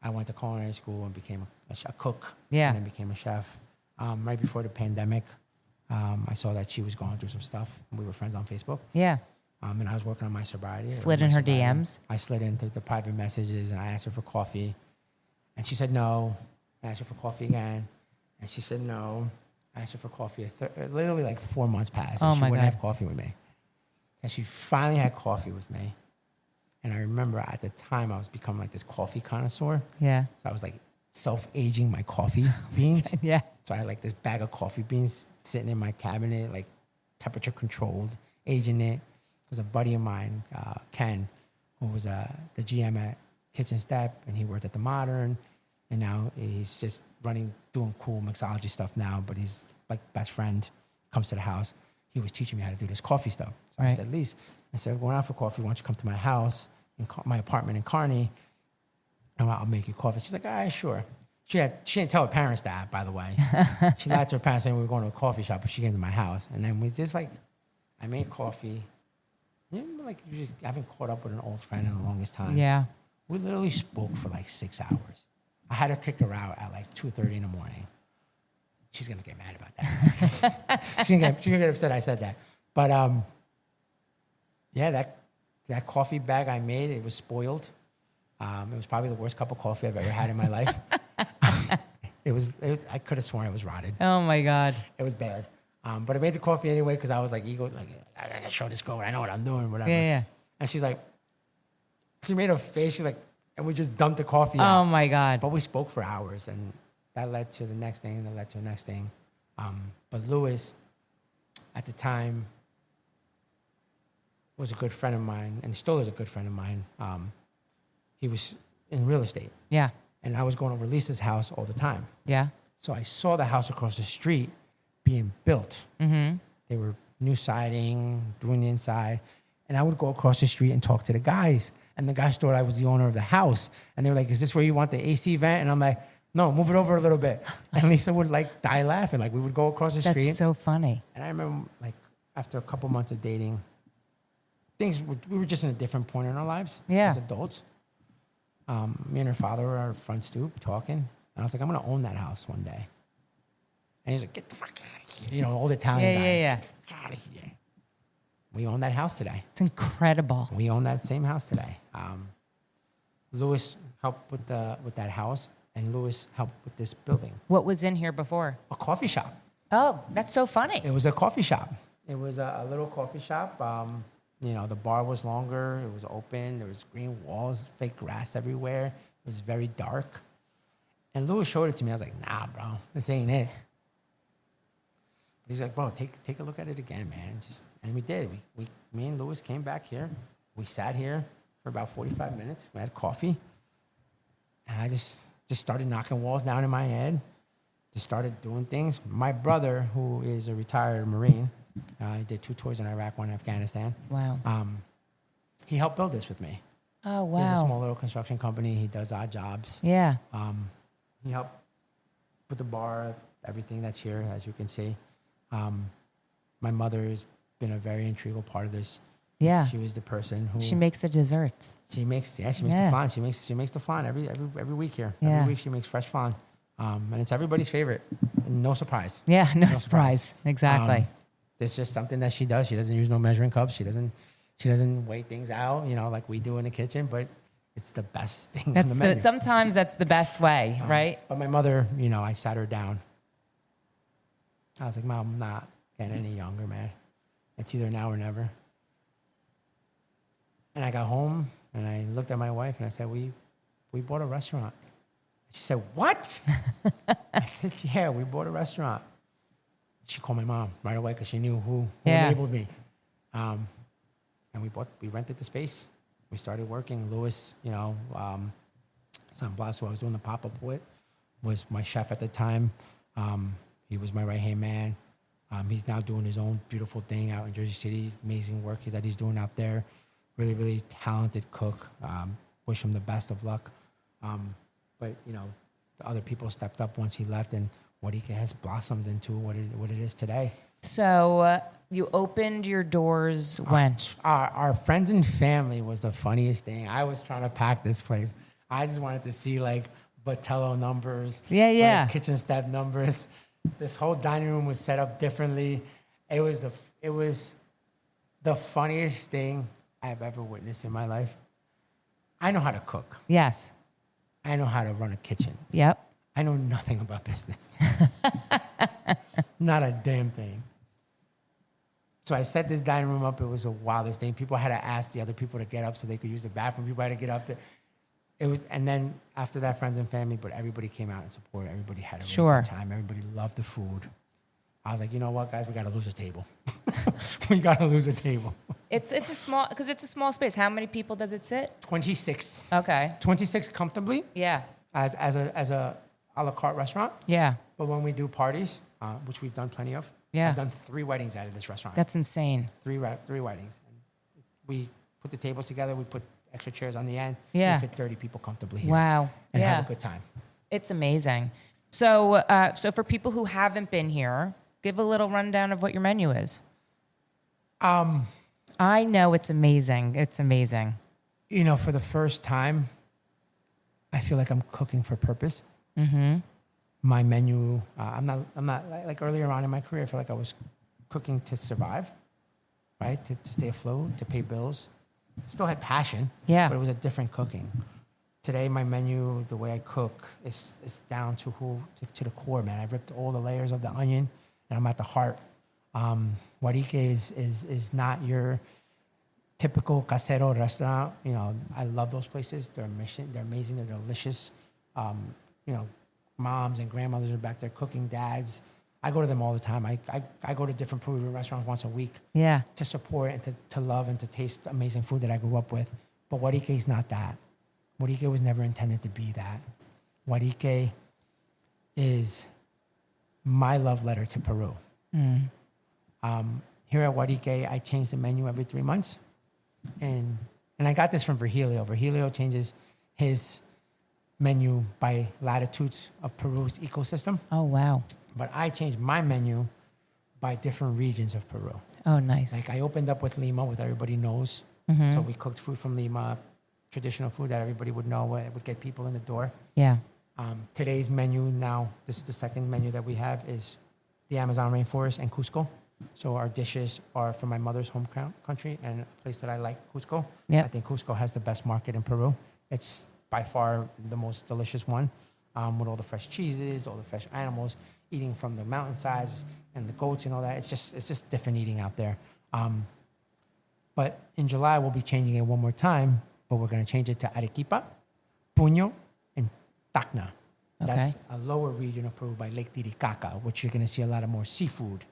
I went to culinary school and became a cook. Yeah. And then became a chef. Right before the pandemic, I saw that she was going through some stuff. We were friends on Facebook. Yeah. And I was working on my sobriety. Slid in her DMs. I slid into the private messages, and I asked her for coffee. And she said no. I asked her for coffee again. And she said no. I asked her for coffee. Literally like 4 months passed. And she wouldn't have coffee with me. And she finally had coffee with me. And I remember at the time I was becoming like this coffee connoisseur. Yeah. So I was like self-aging my coffee beans. Yeah. So I had like this bag of coffee beans sitting in my cabinet, like temperature controlled, aging it. Because a buddy of mine, Ken, who was the GM at Kitchen Step, and he worked at the Modern. And now he's just doing cool mixology stuff now, but he's like best friend, comes to the house. He was teaching me how to do this coffee stuff. So I said, Lise, instead of going out for coffee, why don't you come to my house, my apartment in Kearney, I'll make you coffee. She's like, all right, sure. She didn't tell her parents that, by the way. She lied to her parents saying we were going to a coffee shop, but she came to my house. And then we just like, I made coffee. You know, like you just haven't caught up with an old friend in the longest time. Yeah. We literally spoke for like 6 hours. I had her kick her out at like 2:30 in the morning. She's gonna get mad about that. She's gonna get upset I said that. But yeah, that coffee bag I made, it was spoiled. It was probably the worst cup of coffee I've ever had in my life. I could have sworn it was rotted. Oh my God. It was bad. But I made the coffee anyway because I was like, I gotta show this girl. I know what I'm doing, whatever. Yeah. And she's like, she made a face. She's like, and we just dumped the coffee out. Oh my God. But we spoke for hours, and that led to the next thing, and that led to the next thing. But Louis, at the time, was a good friend of mine, and still is a good friend of mine. He was in real estate. Yeah. And I was going over Lisa's house all the time. Yeah. So I saw the house across the street being built. Mm-hmm. They were new siding, doing the inside. And I would go across the street and talk to the guys. And the guys thought I was the owner of the house. And they were like, is this where you want the AC vent? And I'm like, no, move it over a little bit. And Lisa would like die laughing. Like we would go across the street. That's so funny. And I remember like after a couple months of dating, we were just in a different point in our lives as adults. Me and her father were on our front stoop talking. And I was like, I'm going to own that house one day. And he's like, get the fuck out of here. You know, old Italian guys. Yeah. Get the fuck out of here. We own that house today. It's incredible. We own that same house today. Louis helped with that house, and Louis helped with this building. What was in here before? A coffee shop. Oh, that's so funny. It was a coffee shop. It was a little coffee shop. You know, the bar was longer. It was open. There was green walls, fake grass everywhere. It was very dark. And Louis showed it to me. I was like, nah, bro, this ain't it. He's like, bro, take a look at it again, man. And we did. Me and Louis came back here. We sat here for about 45 minutes. We had coffee. And I just started knocking walls down in my head. Just started doing things. My brother, who is a retired Marine, he did 2 tours in Iraq, 1 in Afghanistan. Wow. He helped build this with me. Oh, wow. He has a small little construction company. He does odd jobs. Yeah. He helped put the bar, everything that's here, as you can see. My mother has been a very integral part of this. Yeah. She was the person who She makes the desserts. She makes the flan. She makes the flan every week here. Yeah. Every week she makes fresh flan. And it's everybody's favorite. No surprise. Yeah, no surprise. Exactly. It's just something that she does. She doesn't use no measuring cups. She doesn't weigh things out, you know, like we do in the kitchen, but it's the best thing on the menu. Sometimes that's the best way, right? But my mother, you know, I sat her down. I was like, Mom, I'm not getting any younger, man. It's either now or never. And I got home and I looked at my wife and I said, we bought a restaurant. She said, what? I said, yeah, we bought a restaurant. She called my mom right away because she knew who enabled me. And we rented the space. We started working. Louis, you know, San Blas, who I was doing the pop-up with, was my chef at the time. He was my right-hand man. He's now doing his own beautiful thing out in Jersey City. Amazing work that he's doing out there. Really, really talented cook. Wish him the best of luck. But, you know, the other people stepped up once he left, and Warique has blossomed into what it is today. So you opened your doors when? Our friends and family was the funniest thing. I was trying to pack this place. I just wanted to see, like, Botello numbers. Yeah. Like kitchen step numbers. This whole dining room was set up differently. It was the funniest thing I've ever witnessed in my life. I know how to cook. Yes. I know how to run a kitchen. Yep. I know nothing about business. Not a damn thing. So I set this dining room up. It was the wildest thing. People had to ask the other people to get up so they could use the bathroom. People had to get up. And then after that, friends and family, but everybody came out and supported. Everybody had a really good time. Everybody loved the food. I was like, you know what, guys? We got to lose a table. We got to lose a table. It's a small space. How many people does it sit? 26. Okay. 26 comfortably. Yeah. As a la carte restaurant. Yeah. But when we do parties, which we've done plenty of, I've done 3 weddings out of this restaurant. That's insane. 3 weddings. We put the tables together. We put extra chairs on the end. Yeah. You fit 30 people comfortably here. Wow. And Yeah. have a good time. It's amazing. So, so for people who haven't been here, give a little rundown of what your menu is. I know it's amazing. It's amazing. You know, for the first time, I feel like I'm cooking for purpose. Mm-hmm. My menu, I'm not like earlier on in my career, I feel like I was cooking to survive, right? To stay afloat, to pay bills. Still had passion, Yeah. but it was a different cooking. Today, my menu, the way I cook, is down to the core, man. I ripped all the layers of the onion, and I'm at the heart. Warique is not your typical casero restaurant. You know, I love those places. They're amazing. They're delicious. You know, moms and grandmothers are back there cooking. Dads, I go to them all the time. I go to different Peruvian restaurants once a week. Yeah. To support and to love and to taste amazing food that I grew up with. But Warique is not that. Warique was never intended to be that. Warique is my love letter to Peru. Here at Warique, I change the menu every 3 months. And I got this from Virgilio. Virgilio changes his menu by latitudes of Peru's ecosystem. Oh, wow. But I change my menu by different regions of Peru. Oh, nice. Like I opened up with Lima, what everybody knows. So we cooked food from Lima, traditional food that everybody would know. It would get people in the door. Yeah. Today's menu now, this is the second menu that we have, is the Amazon rainforest and Cusco. So our dishes are from my mother's home country and a place that I like, Cusco. Yep. I think Cusco has the best market in Peru. It's by far the most delicious one, with all the fresh cheeses, all the fresh animals, eating from the mountainsides and the goats and all that. It's just different eating out there. But in July, we'll be changing it one more time, but we're going to change it to Arequipa, Puño, and Tacna. Okay. That's a lower region of Peru by Lake Titicaca, which you're going to see a lot of more seafood,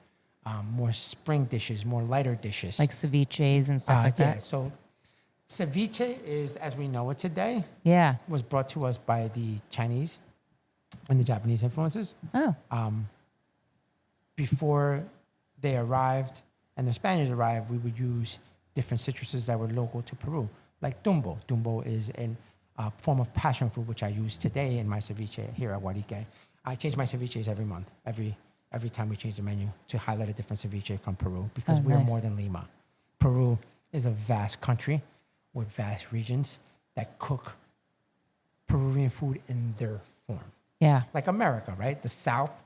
more spring dishes, more lighter dishes. Like ceviches and stuff like Yeah, that. so ceviche is, as we know it today, Yeah. was brought to us by the Chinese and the Japanese influences. Oh. Before they arrived and the Spaniards arrived, we would use different citruses that were local to Peru, like tumbo. Tumbo is a form of passion fruit, which I use today in my ceviche here at Warique. I change my ceviches every month, every time we change the menu to highlight a different ceviche from Peru because we're nice. more than Lima. Peru is a vast country with vast regions that cook Peruvian food in their form. Yeah. Like America, right? The South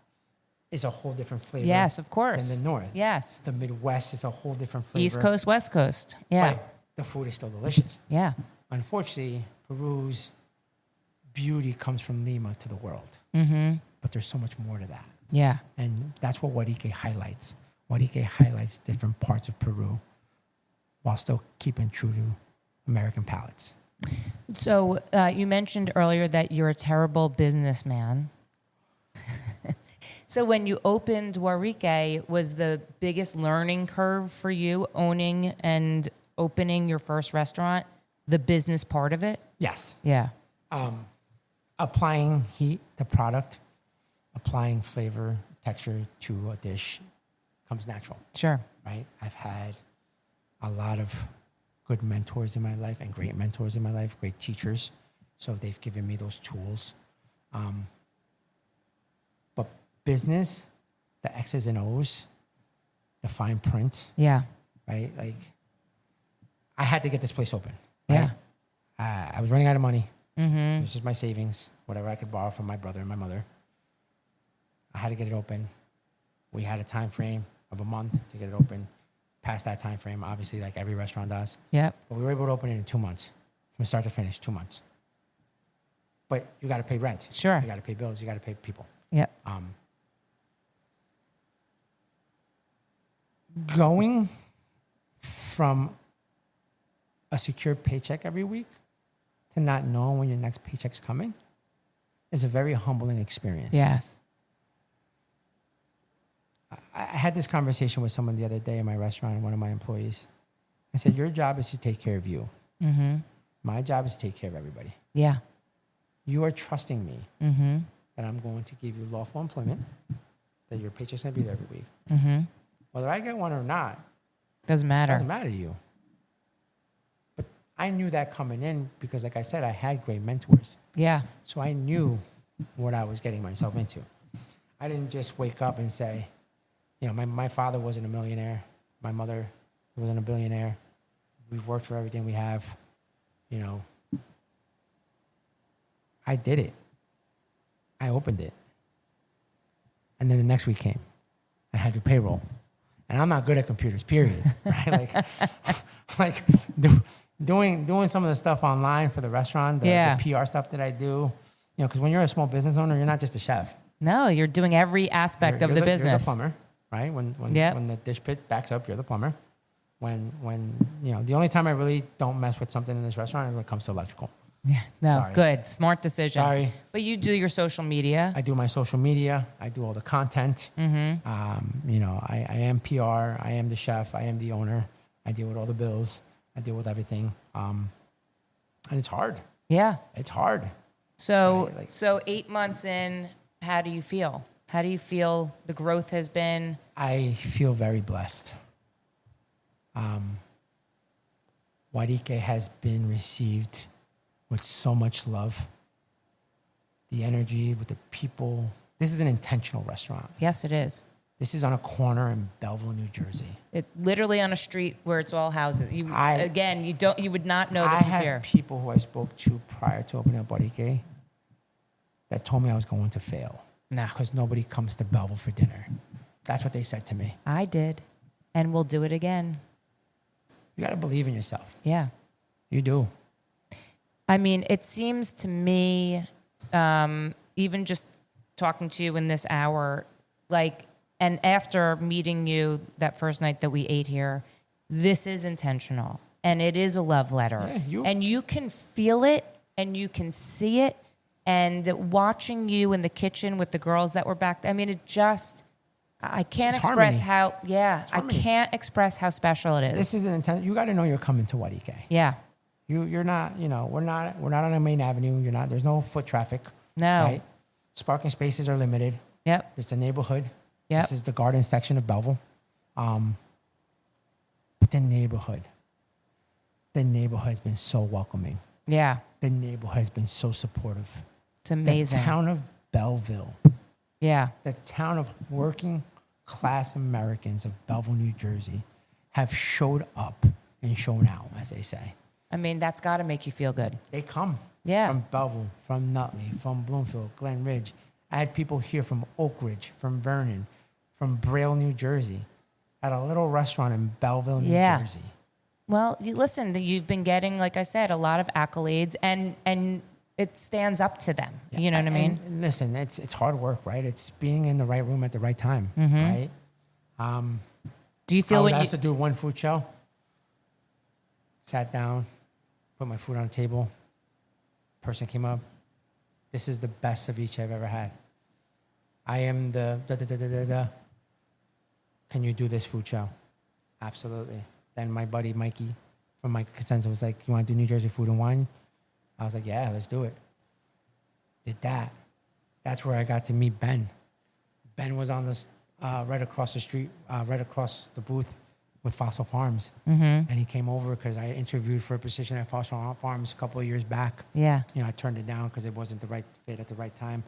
is a whole different flavor. Yes, of course. Than the North. Yes. The Midwest is a whole different flavor. East Coast, West Coast. Yeah. But the food is still delicious. Yeah. Unfortunately, Peru's beauty comes from Lima to the world. But there's so much more to that. Yeah. And that's what Warique highlights. Warique highlights different parts of Peru while still keeping true to American palates. So you mentioned earlier that you're a terrible businessman. So when you opened Warique, was the biggest learning curve for you owning and opening your first restaurant the business part of it? Yes. Yeah. Applying heat to product, applying flavor, texture to a dish comes natural, Sure. right? I've had a lot of good mentors in my life and great mentors in my life, great teachers. So they've given me those tools. But business, the X's and O's, the fine print, Yeah. right? Like, I had to get this place open. Yeah. Right? I was running out of money. This is my savings, whatever I could borrow from my brother and my mother. I had to get it open. We had a time frame of a month to get it open. Past that time frame, obviously, like every restaurant does. Yep. But we were able to open it in 2 months, from start to finish, 2 months. But you got to pay rent. Sure. You got to pay bills. You got to pay people. Yep. Going from a secure paycheck every week to not knowing when your next paycheck's coming is a very humbling experience. Yes. I had this conversation with someone the other day in my restaurant, one of my employees. I said, your job is to take care of you. My job is to take care of everybody. Yeah. You are trusting me that I'm going to give you lawful employment, that your paycheck's going to be there every week. Whether I get one or not, Doesn't matter. doesn't matter to you. But I knew that coming in because, like I said, I had great mentors. Yeah. So I knew what I was getting myself into. I didn't just wake up and say, my father wasn't a millionaire. My mother wasn't a billionaire. We've worked for everything we have. I did it. I opened it. And then the next week came. I had to payroll. And I'm not good at computers, period. Right? Doing some of the stuff online for the restaurant, the PR stuff that I do. Because when you're a small business owner, you're not just a chef. No, you're doing every aspect of the business. You're the plumber, right? When the dish pit backs up, you're the plumber. When the only time I really don't mess with something in this restaurant is when it cocomes to electrical. Yeah, no, Sorry. Good. Smart decision. Sorry. But you do your social media. I do my social media. I do all the content. Mm-hmm. I am PR. I am the chef. I am the owner. I deal with all the bills. I deal with everything. And it's hard. Yeah. It's hard. So, right? so 8 months in, how do you feel? How do you feel the growth has been? I feel very blessed. Warique has been received with so much love. The energy with the people. This is an intentional restaurant. Yes, it is. This is on a corner in Belleville, New Jersey. It literally on a street where it's all houses. You would not know this was here. I have people who I spoke to prior to opening up Warique that told me I was going to fail. No. Because nobody comes to Belleville for dinner. That's what they said to me. I did. And we'll do it again. You got to believe in yourself. Yeah. You do. I mean, it seems to me, even just talking to you in this hour, and after meeting you that first night that we ate here, this is intentional. And it is a love letter. Yeah, and you can feel it and you can see it. And watching you in the kitchen with the girls that were back there, I mean, I can't express I can't express how special it is. This is an intent. You got to know you're coming to Warique. Yeah. You're not, we're not on a main avenue. There's no foot traffic. No. Right? Parking spaces are limited. Yep. It's a neighborhood. Yep. This is the garden section of Belleville. But the neighborhood has been so welcoming. Yeah. The neighborhood has been so supportive. It's amazing. The town of Belleville. Yeah. The town of working class Americans of Belleville, New Jersey have showed up and shown out, as they say. I mean, that's got to make you feel good. They come. Yeah. From Belleville, from Nutley, from Bloomfield, Glen Ridge. I had people here from Oak Ridge, from Vernon, from Braille, New Jersey, at a little restaurant in Belleville, New Jersey. Well, listen, you've been getting, like I said, a lot of accolades, and it stands up to them. Yeah. You know what I mean? And listen, it's hard work, right? It's being in the right room at the right time, right? Do you feel I was asked to do one food show. Sat down, put my food on the table. Person came up. This is the best ceviche I've ever had. I am the Can you do this food show? Absolutely. Then my buddy Mikey from Mike Cosenza was like, you want to do New Jersey food and wine? I was like, yeah, let's do it. Did that. That's where I got to meet Ben. Ben was on this right across the street, right across the booth with Fossil Farms. Mm-hmm. And he came over because I interviewed for a position at Fossil Farms a couple of years back. Yeah. I turned it down because it wasn't the right fit at the right time.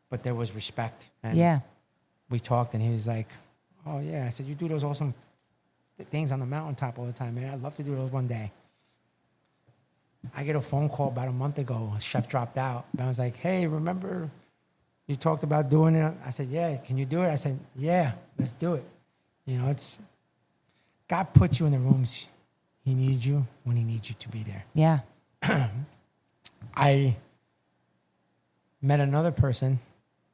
But there was respect. And we talked, and he was like, oh, yeah. I said, you do those awesome things on the mountaintop all the time, man. I'd love to do those one day. I get a phone call about a month ago. A chef dropped out. Ben was like, hey, remember you talked about doing it? I said, yeah. Can you do it? I said, yeah, let's do it. It's God puts you in the rooms. He needs you when he needs you to be there. Yeah. I met another person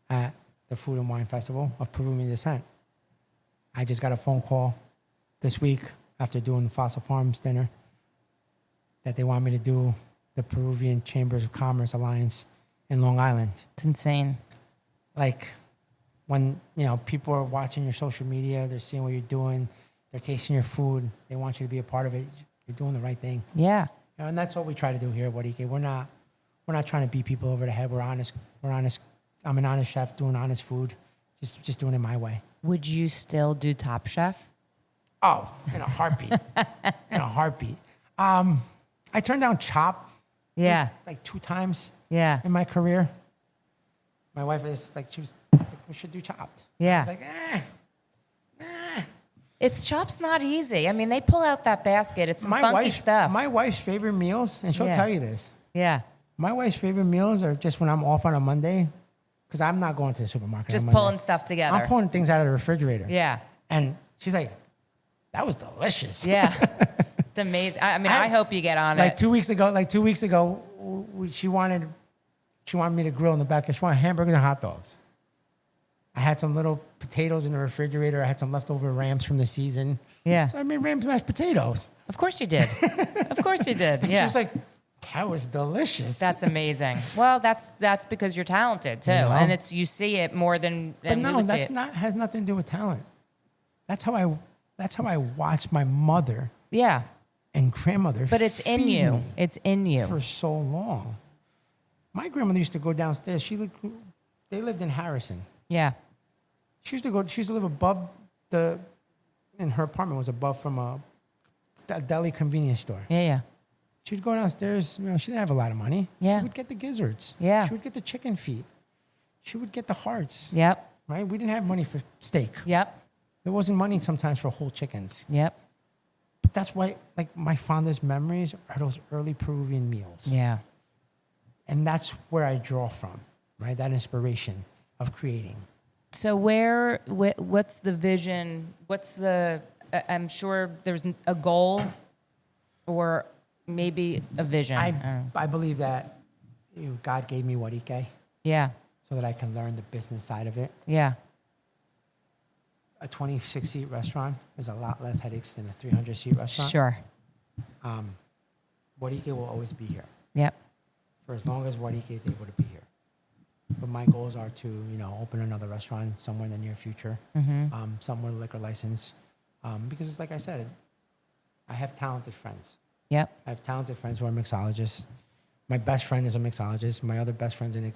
at the Food and Wine Festival of Peruvian descent. I just got a phone call this week after doing the Fossil Farms dinner that they want me to do the Peruvian Chambers of Commerce Alliance in Long Island. It's insane. Like when, people are watching your social media, they're seeing what you're doing, they're tasting your food, they want you to be a part of it. You're doing the right thing. Yeah. And that's what we try to do here at Warique. We're not trying to beat people over the head. We're honest. I'm an honest chef doing honest food, just doing it my way. Would you still do Top Chef? Oh, in a heartbeat. In a heartbeat. I turned down Chop Yeah. like 2 times Yeah. in my career. My wife is like, she was like, we should do Chopped. Yeah. I was like, It's Chop's not easy. I mean, they pull out that basket. It's some funky stuff. My wife's favorite meals, and she'll tell you this. Yeah. My wife's favorite meals are just when I'm off on a Monday, because I'm not going to the supermarket. Just on Monday. pulling stuff together. I'm pulling things out of the refrigerator. Yeah. And she's like, that was delicious. Yeah. It's amazing. I mean, I hope you get on Like it. 2 weeks ago, she wanted me to grill in the back. She wanted hamburgers and hot dogs. I had some little potatoes in the refrigerator. I had some leftover Rams from the season. Yeah. So I made Rams mashed potatoes. Of course you did. Of course you did. And Yeah. she was like, that was delicious. That's amazing. Well, that's because you're talented too, You know? and you see it more than. But we no, would see that's it. not has nothing to do with talent. That's how I watched my mother Yeah, and grandmother. but it's in feed you. me It's in you. for so long. My grandmother used to go downstairs. They lived in Harrison. Yeah. She used to live above and her apartment was above from a deli convenience store. Yeah. Yeah. She'd go downstairs. You know, she didn't have a lot of money. Yeah. She would get the gizzards. Yeah. She would get the chicken feet. She would get the hearts. Yep. Right? We didn't have money for steak. Yep. There wasn't money sometimes for whole chickens. Yep. But that's why, like, my fondest memories are those early Peruvian meals. Yeah. And that's where I draw from, right? That inspiration of creating. So what's the vision? What's the? I'm sure there's a goal, or maybe a vision. I don't know. I believe that God gave me Warique Yeah. so that I can learn the business side of it. Yeah. A 26-seat restaurant is a lot less headaches than a 300-seat restaurant. Sure. Warique will always be here Yep. for as long as Warique is able to be here. But my goals are to, open another restaurant somewhere in the near future, somewhere with a liquor license. Because it's like I said, I have talented friends. Yep. I have talented friends who are mixologists. My best friend is a mixologist. My other best friend's an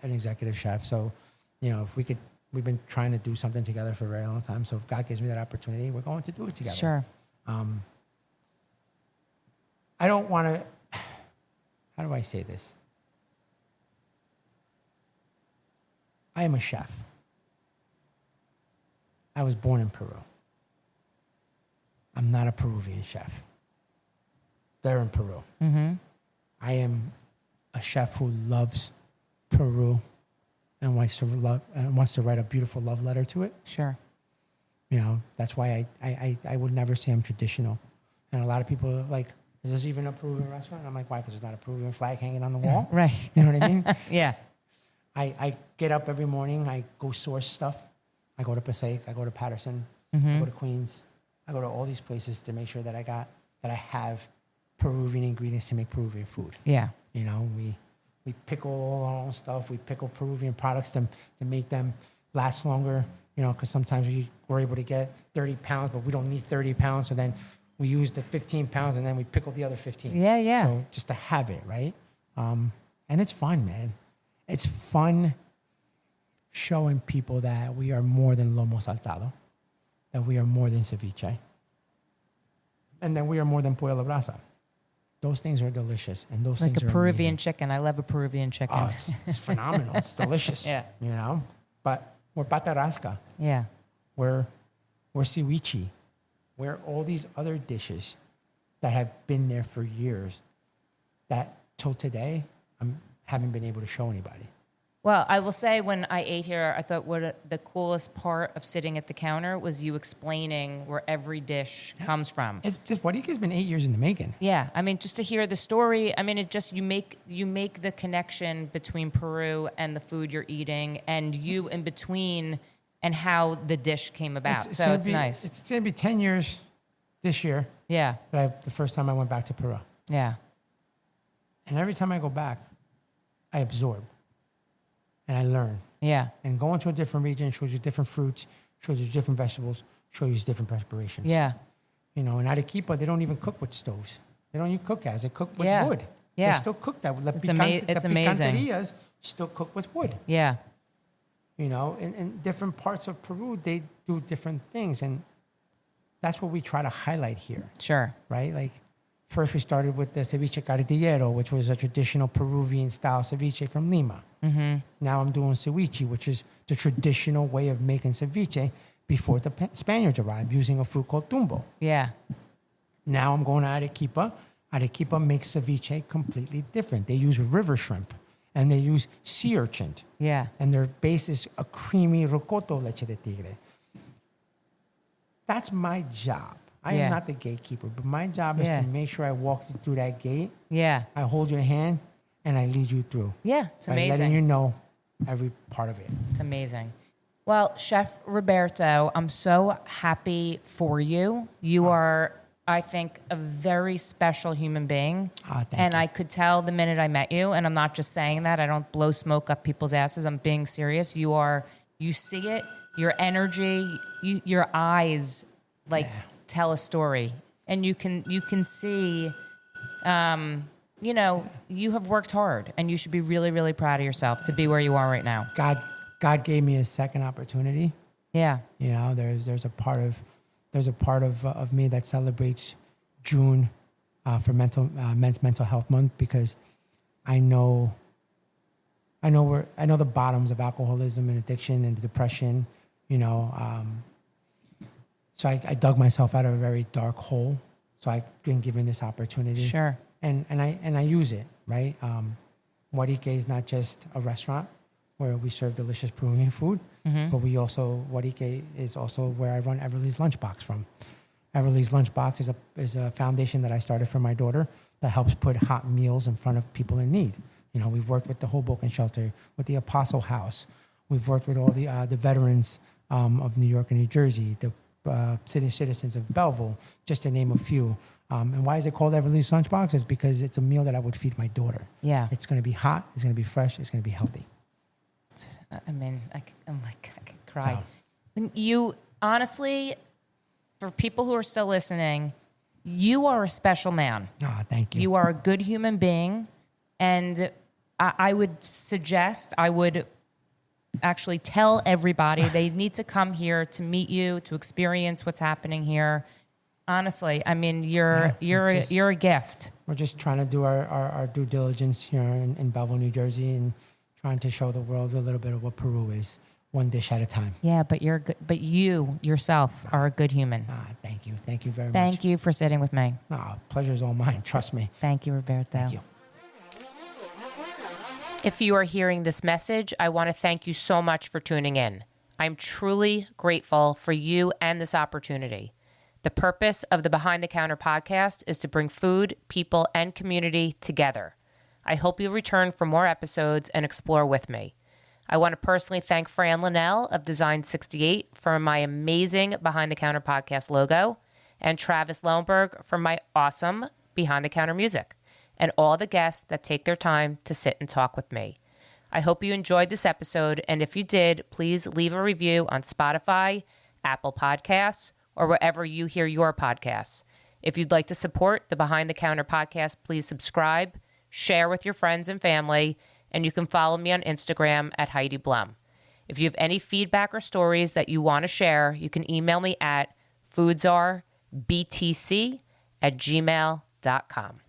executive chef. So, we've been trying to do something together for a very long time. So if God gives me that opportunity, we're going to do it together. Sure. I don't want to, how do I say this? I am a chef. I was born in Peru. I'm not a Peruvian chef. They're in Peru. Mm-hmm. I am a chef who loves Peru and wants to write a beautiful love letter to it. Sure. That's why I would never say I'm traditional. And a lot of people are like, is this even a Peruvian restaurant? I'm like, why? Because there's not a Peruvian flag hanging on the wall. Right. You know what I mean? Yeah. I get up every morning. I go source stuff. I go to Passaic. I go to Patterson. I go to Queens. I go to all these places to make sure that I have Peruvian ingredients to make Peruvian food. Yeah. We pickle all our own stuff. We pickle Peruvian products to make them last longer. Because sometimes we're able to get 30 pounds, but we don't need 30 pounds. So then we use the 15 pounds and then we pickle the other 15. Yeah, yeah. So just to have it, right? And it's fun, man. It's fun showing people that we are more than lomo saltado, that we are more than ceviche, and that we are more than pollo a la brasa. Things things are delicious, and those Like things a are Peruvian amazing. chicken. I love a Peruvian chicken. Oh, it's phenomenal. It's delicious. Yeah. But we're patarasca. Yeah. We're ceviche. We're all these other dishes that have been there for years that till today I haven't been able to show anybody. Well, I will say when I ate here, I thought the coolest part of sitting at the counter was you explaining where every dish comes from. It's just Warique has been 8 years in the making. Yeah, I mean, just to hear the story. I mean, you make the connection between Peru and the food you're eating, and you in between, and how the dish came about. It's nice. It's going to be 10 years this year. Yeah, The first time I went back to Peru. yeah, And every time I go back, I absorb and I learn. yeah, And going to a different region shows you different fruits, shows you different vegetables, shows you different preparations. yeah, In Arequipa, they don't even cook with stoves. They don't even cook gas. They cook with Yeah. wood. Yeah. They still cook that. It's amazing. Picanterias still cook with wood. yeah, In different parts of Peru, they do different things. And that's what we try to highlight here, sure. right? Like, First, we started with the ceviche cartillero, which was a traditional Peruvian style ceviche from Lima. Mm-hmm. Now I'm doing ceviche, which is the traditional way of making ceviche before the Spaniards arrived, using a fruit called tumbo. Yeah. Now I'm going to Arequipa. Arequipa makes ceviche completely different. They use river shrimp and they use sea urchin. Yeah. And their base is a creamy rocoto leche de tigre. That's my job. I am not the gatekeeper, but my job is to make sure I walk you through that gate. Yeah. I hold your hand and I lead you through. Yeah, it's amazing. By letting you know every part of it. It's amazing. Well, Chef Roberto, I'm so happy for you. You are, I think, a very special human being. Thank and you. I could tell the minute I met you, and I'm not just saying that. I don't blow smoke up people's asses. I'm being serious. You see it, your energy, your eyes, tell a story. And you can see, you have worked hard, and you should be really, really proud of yourself to be where you are right now. God gave me a second opportunity. Yeah. You know, there's a part of me that celebrates June for Men's Mental Health Month, because I know the bottoms of alcoholism and addiction and depression. So I dug myself out of a very dark hole. So I've been given this opportunity. Sure. And I use it, right? Warique is not just a restaurant where we serve delicious Peruvian food, but Warique is also where I run Everly's Lunchbox from. Everly's Lunchbox is a foundation that I started for my daughter that helps put hot meals in front of people in need. We've worked with the Hoboken Shelter, with the Apostle House. We've worked with all the veterans of New York and New Jersey, the citizens of Belleville, just to name a few. And why is it called Everly's Lunchbox? It's because it's a meal that I would feed my daughter. Yeah. It's going to be hot. It's going to be fresh. It's going to be healthy. I mean, I could cry. So. You, honestly, for people who are still listening, you are a special man. Thank you. You are a good human being. And I would actually tell everybody they need to come here to meet you, to experience what's happening here. Honestly, I mean, you're a gift. We're just trying to do our due diligence here in Belleville, New Jersey, and trying to show the world a little bit of what Peru is, one dish at a time. Yeah, but you yourself are a good human. Thank you. Thank you very much. Thank you for sitting with me. Pleasure is all mine. Trust me. Thank you, Roberto. Thank you. If you are hearing this message, I want to thank you so much for tuning in. I'm truly grateful for you and this opportunity. The purpose of the Behind the Counter podcast is to bring food, people, and community together. I hope you'll return for more episodes and explore with me. I want to personally thank Fran Linnell of Design 68 for my amazing Behind the Counter podcast logo, and Travis Lohenberg for my awesome Behind the Counter music, and all the guests that take their time to sit and talk with me. I hope you enjoyed this episode, and if you did, please leave a review on Spotify, Apple Podcasts, or wherever you hear your podcasts. If you'd like to support the Behind the Counter podcast, please subscribe, share with your friends and family, and you can follow me on Instagram at Heidi Blum. If you have any feedback or stories that you want to share, you can email me at foodczarbtc@gmail.com.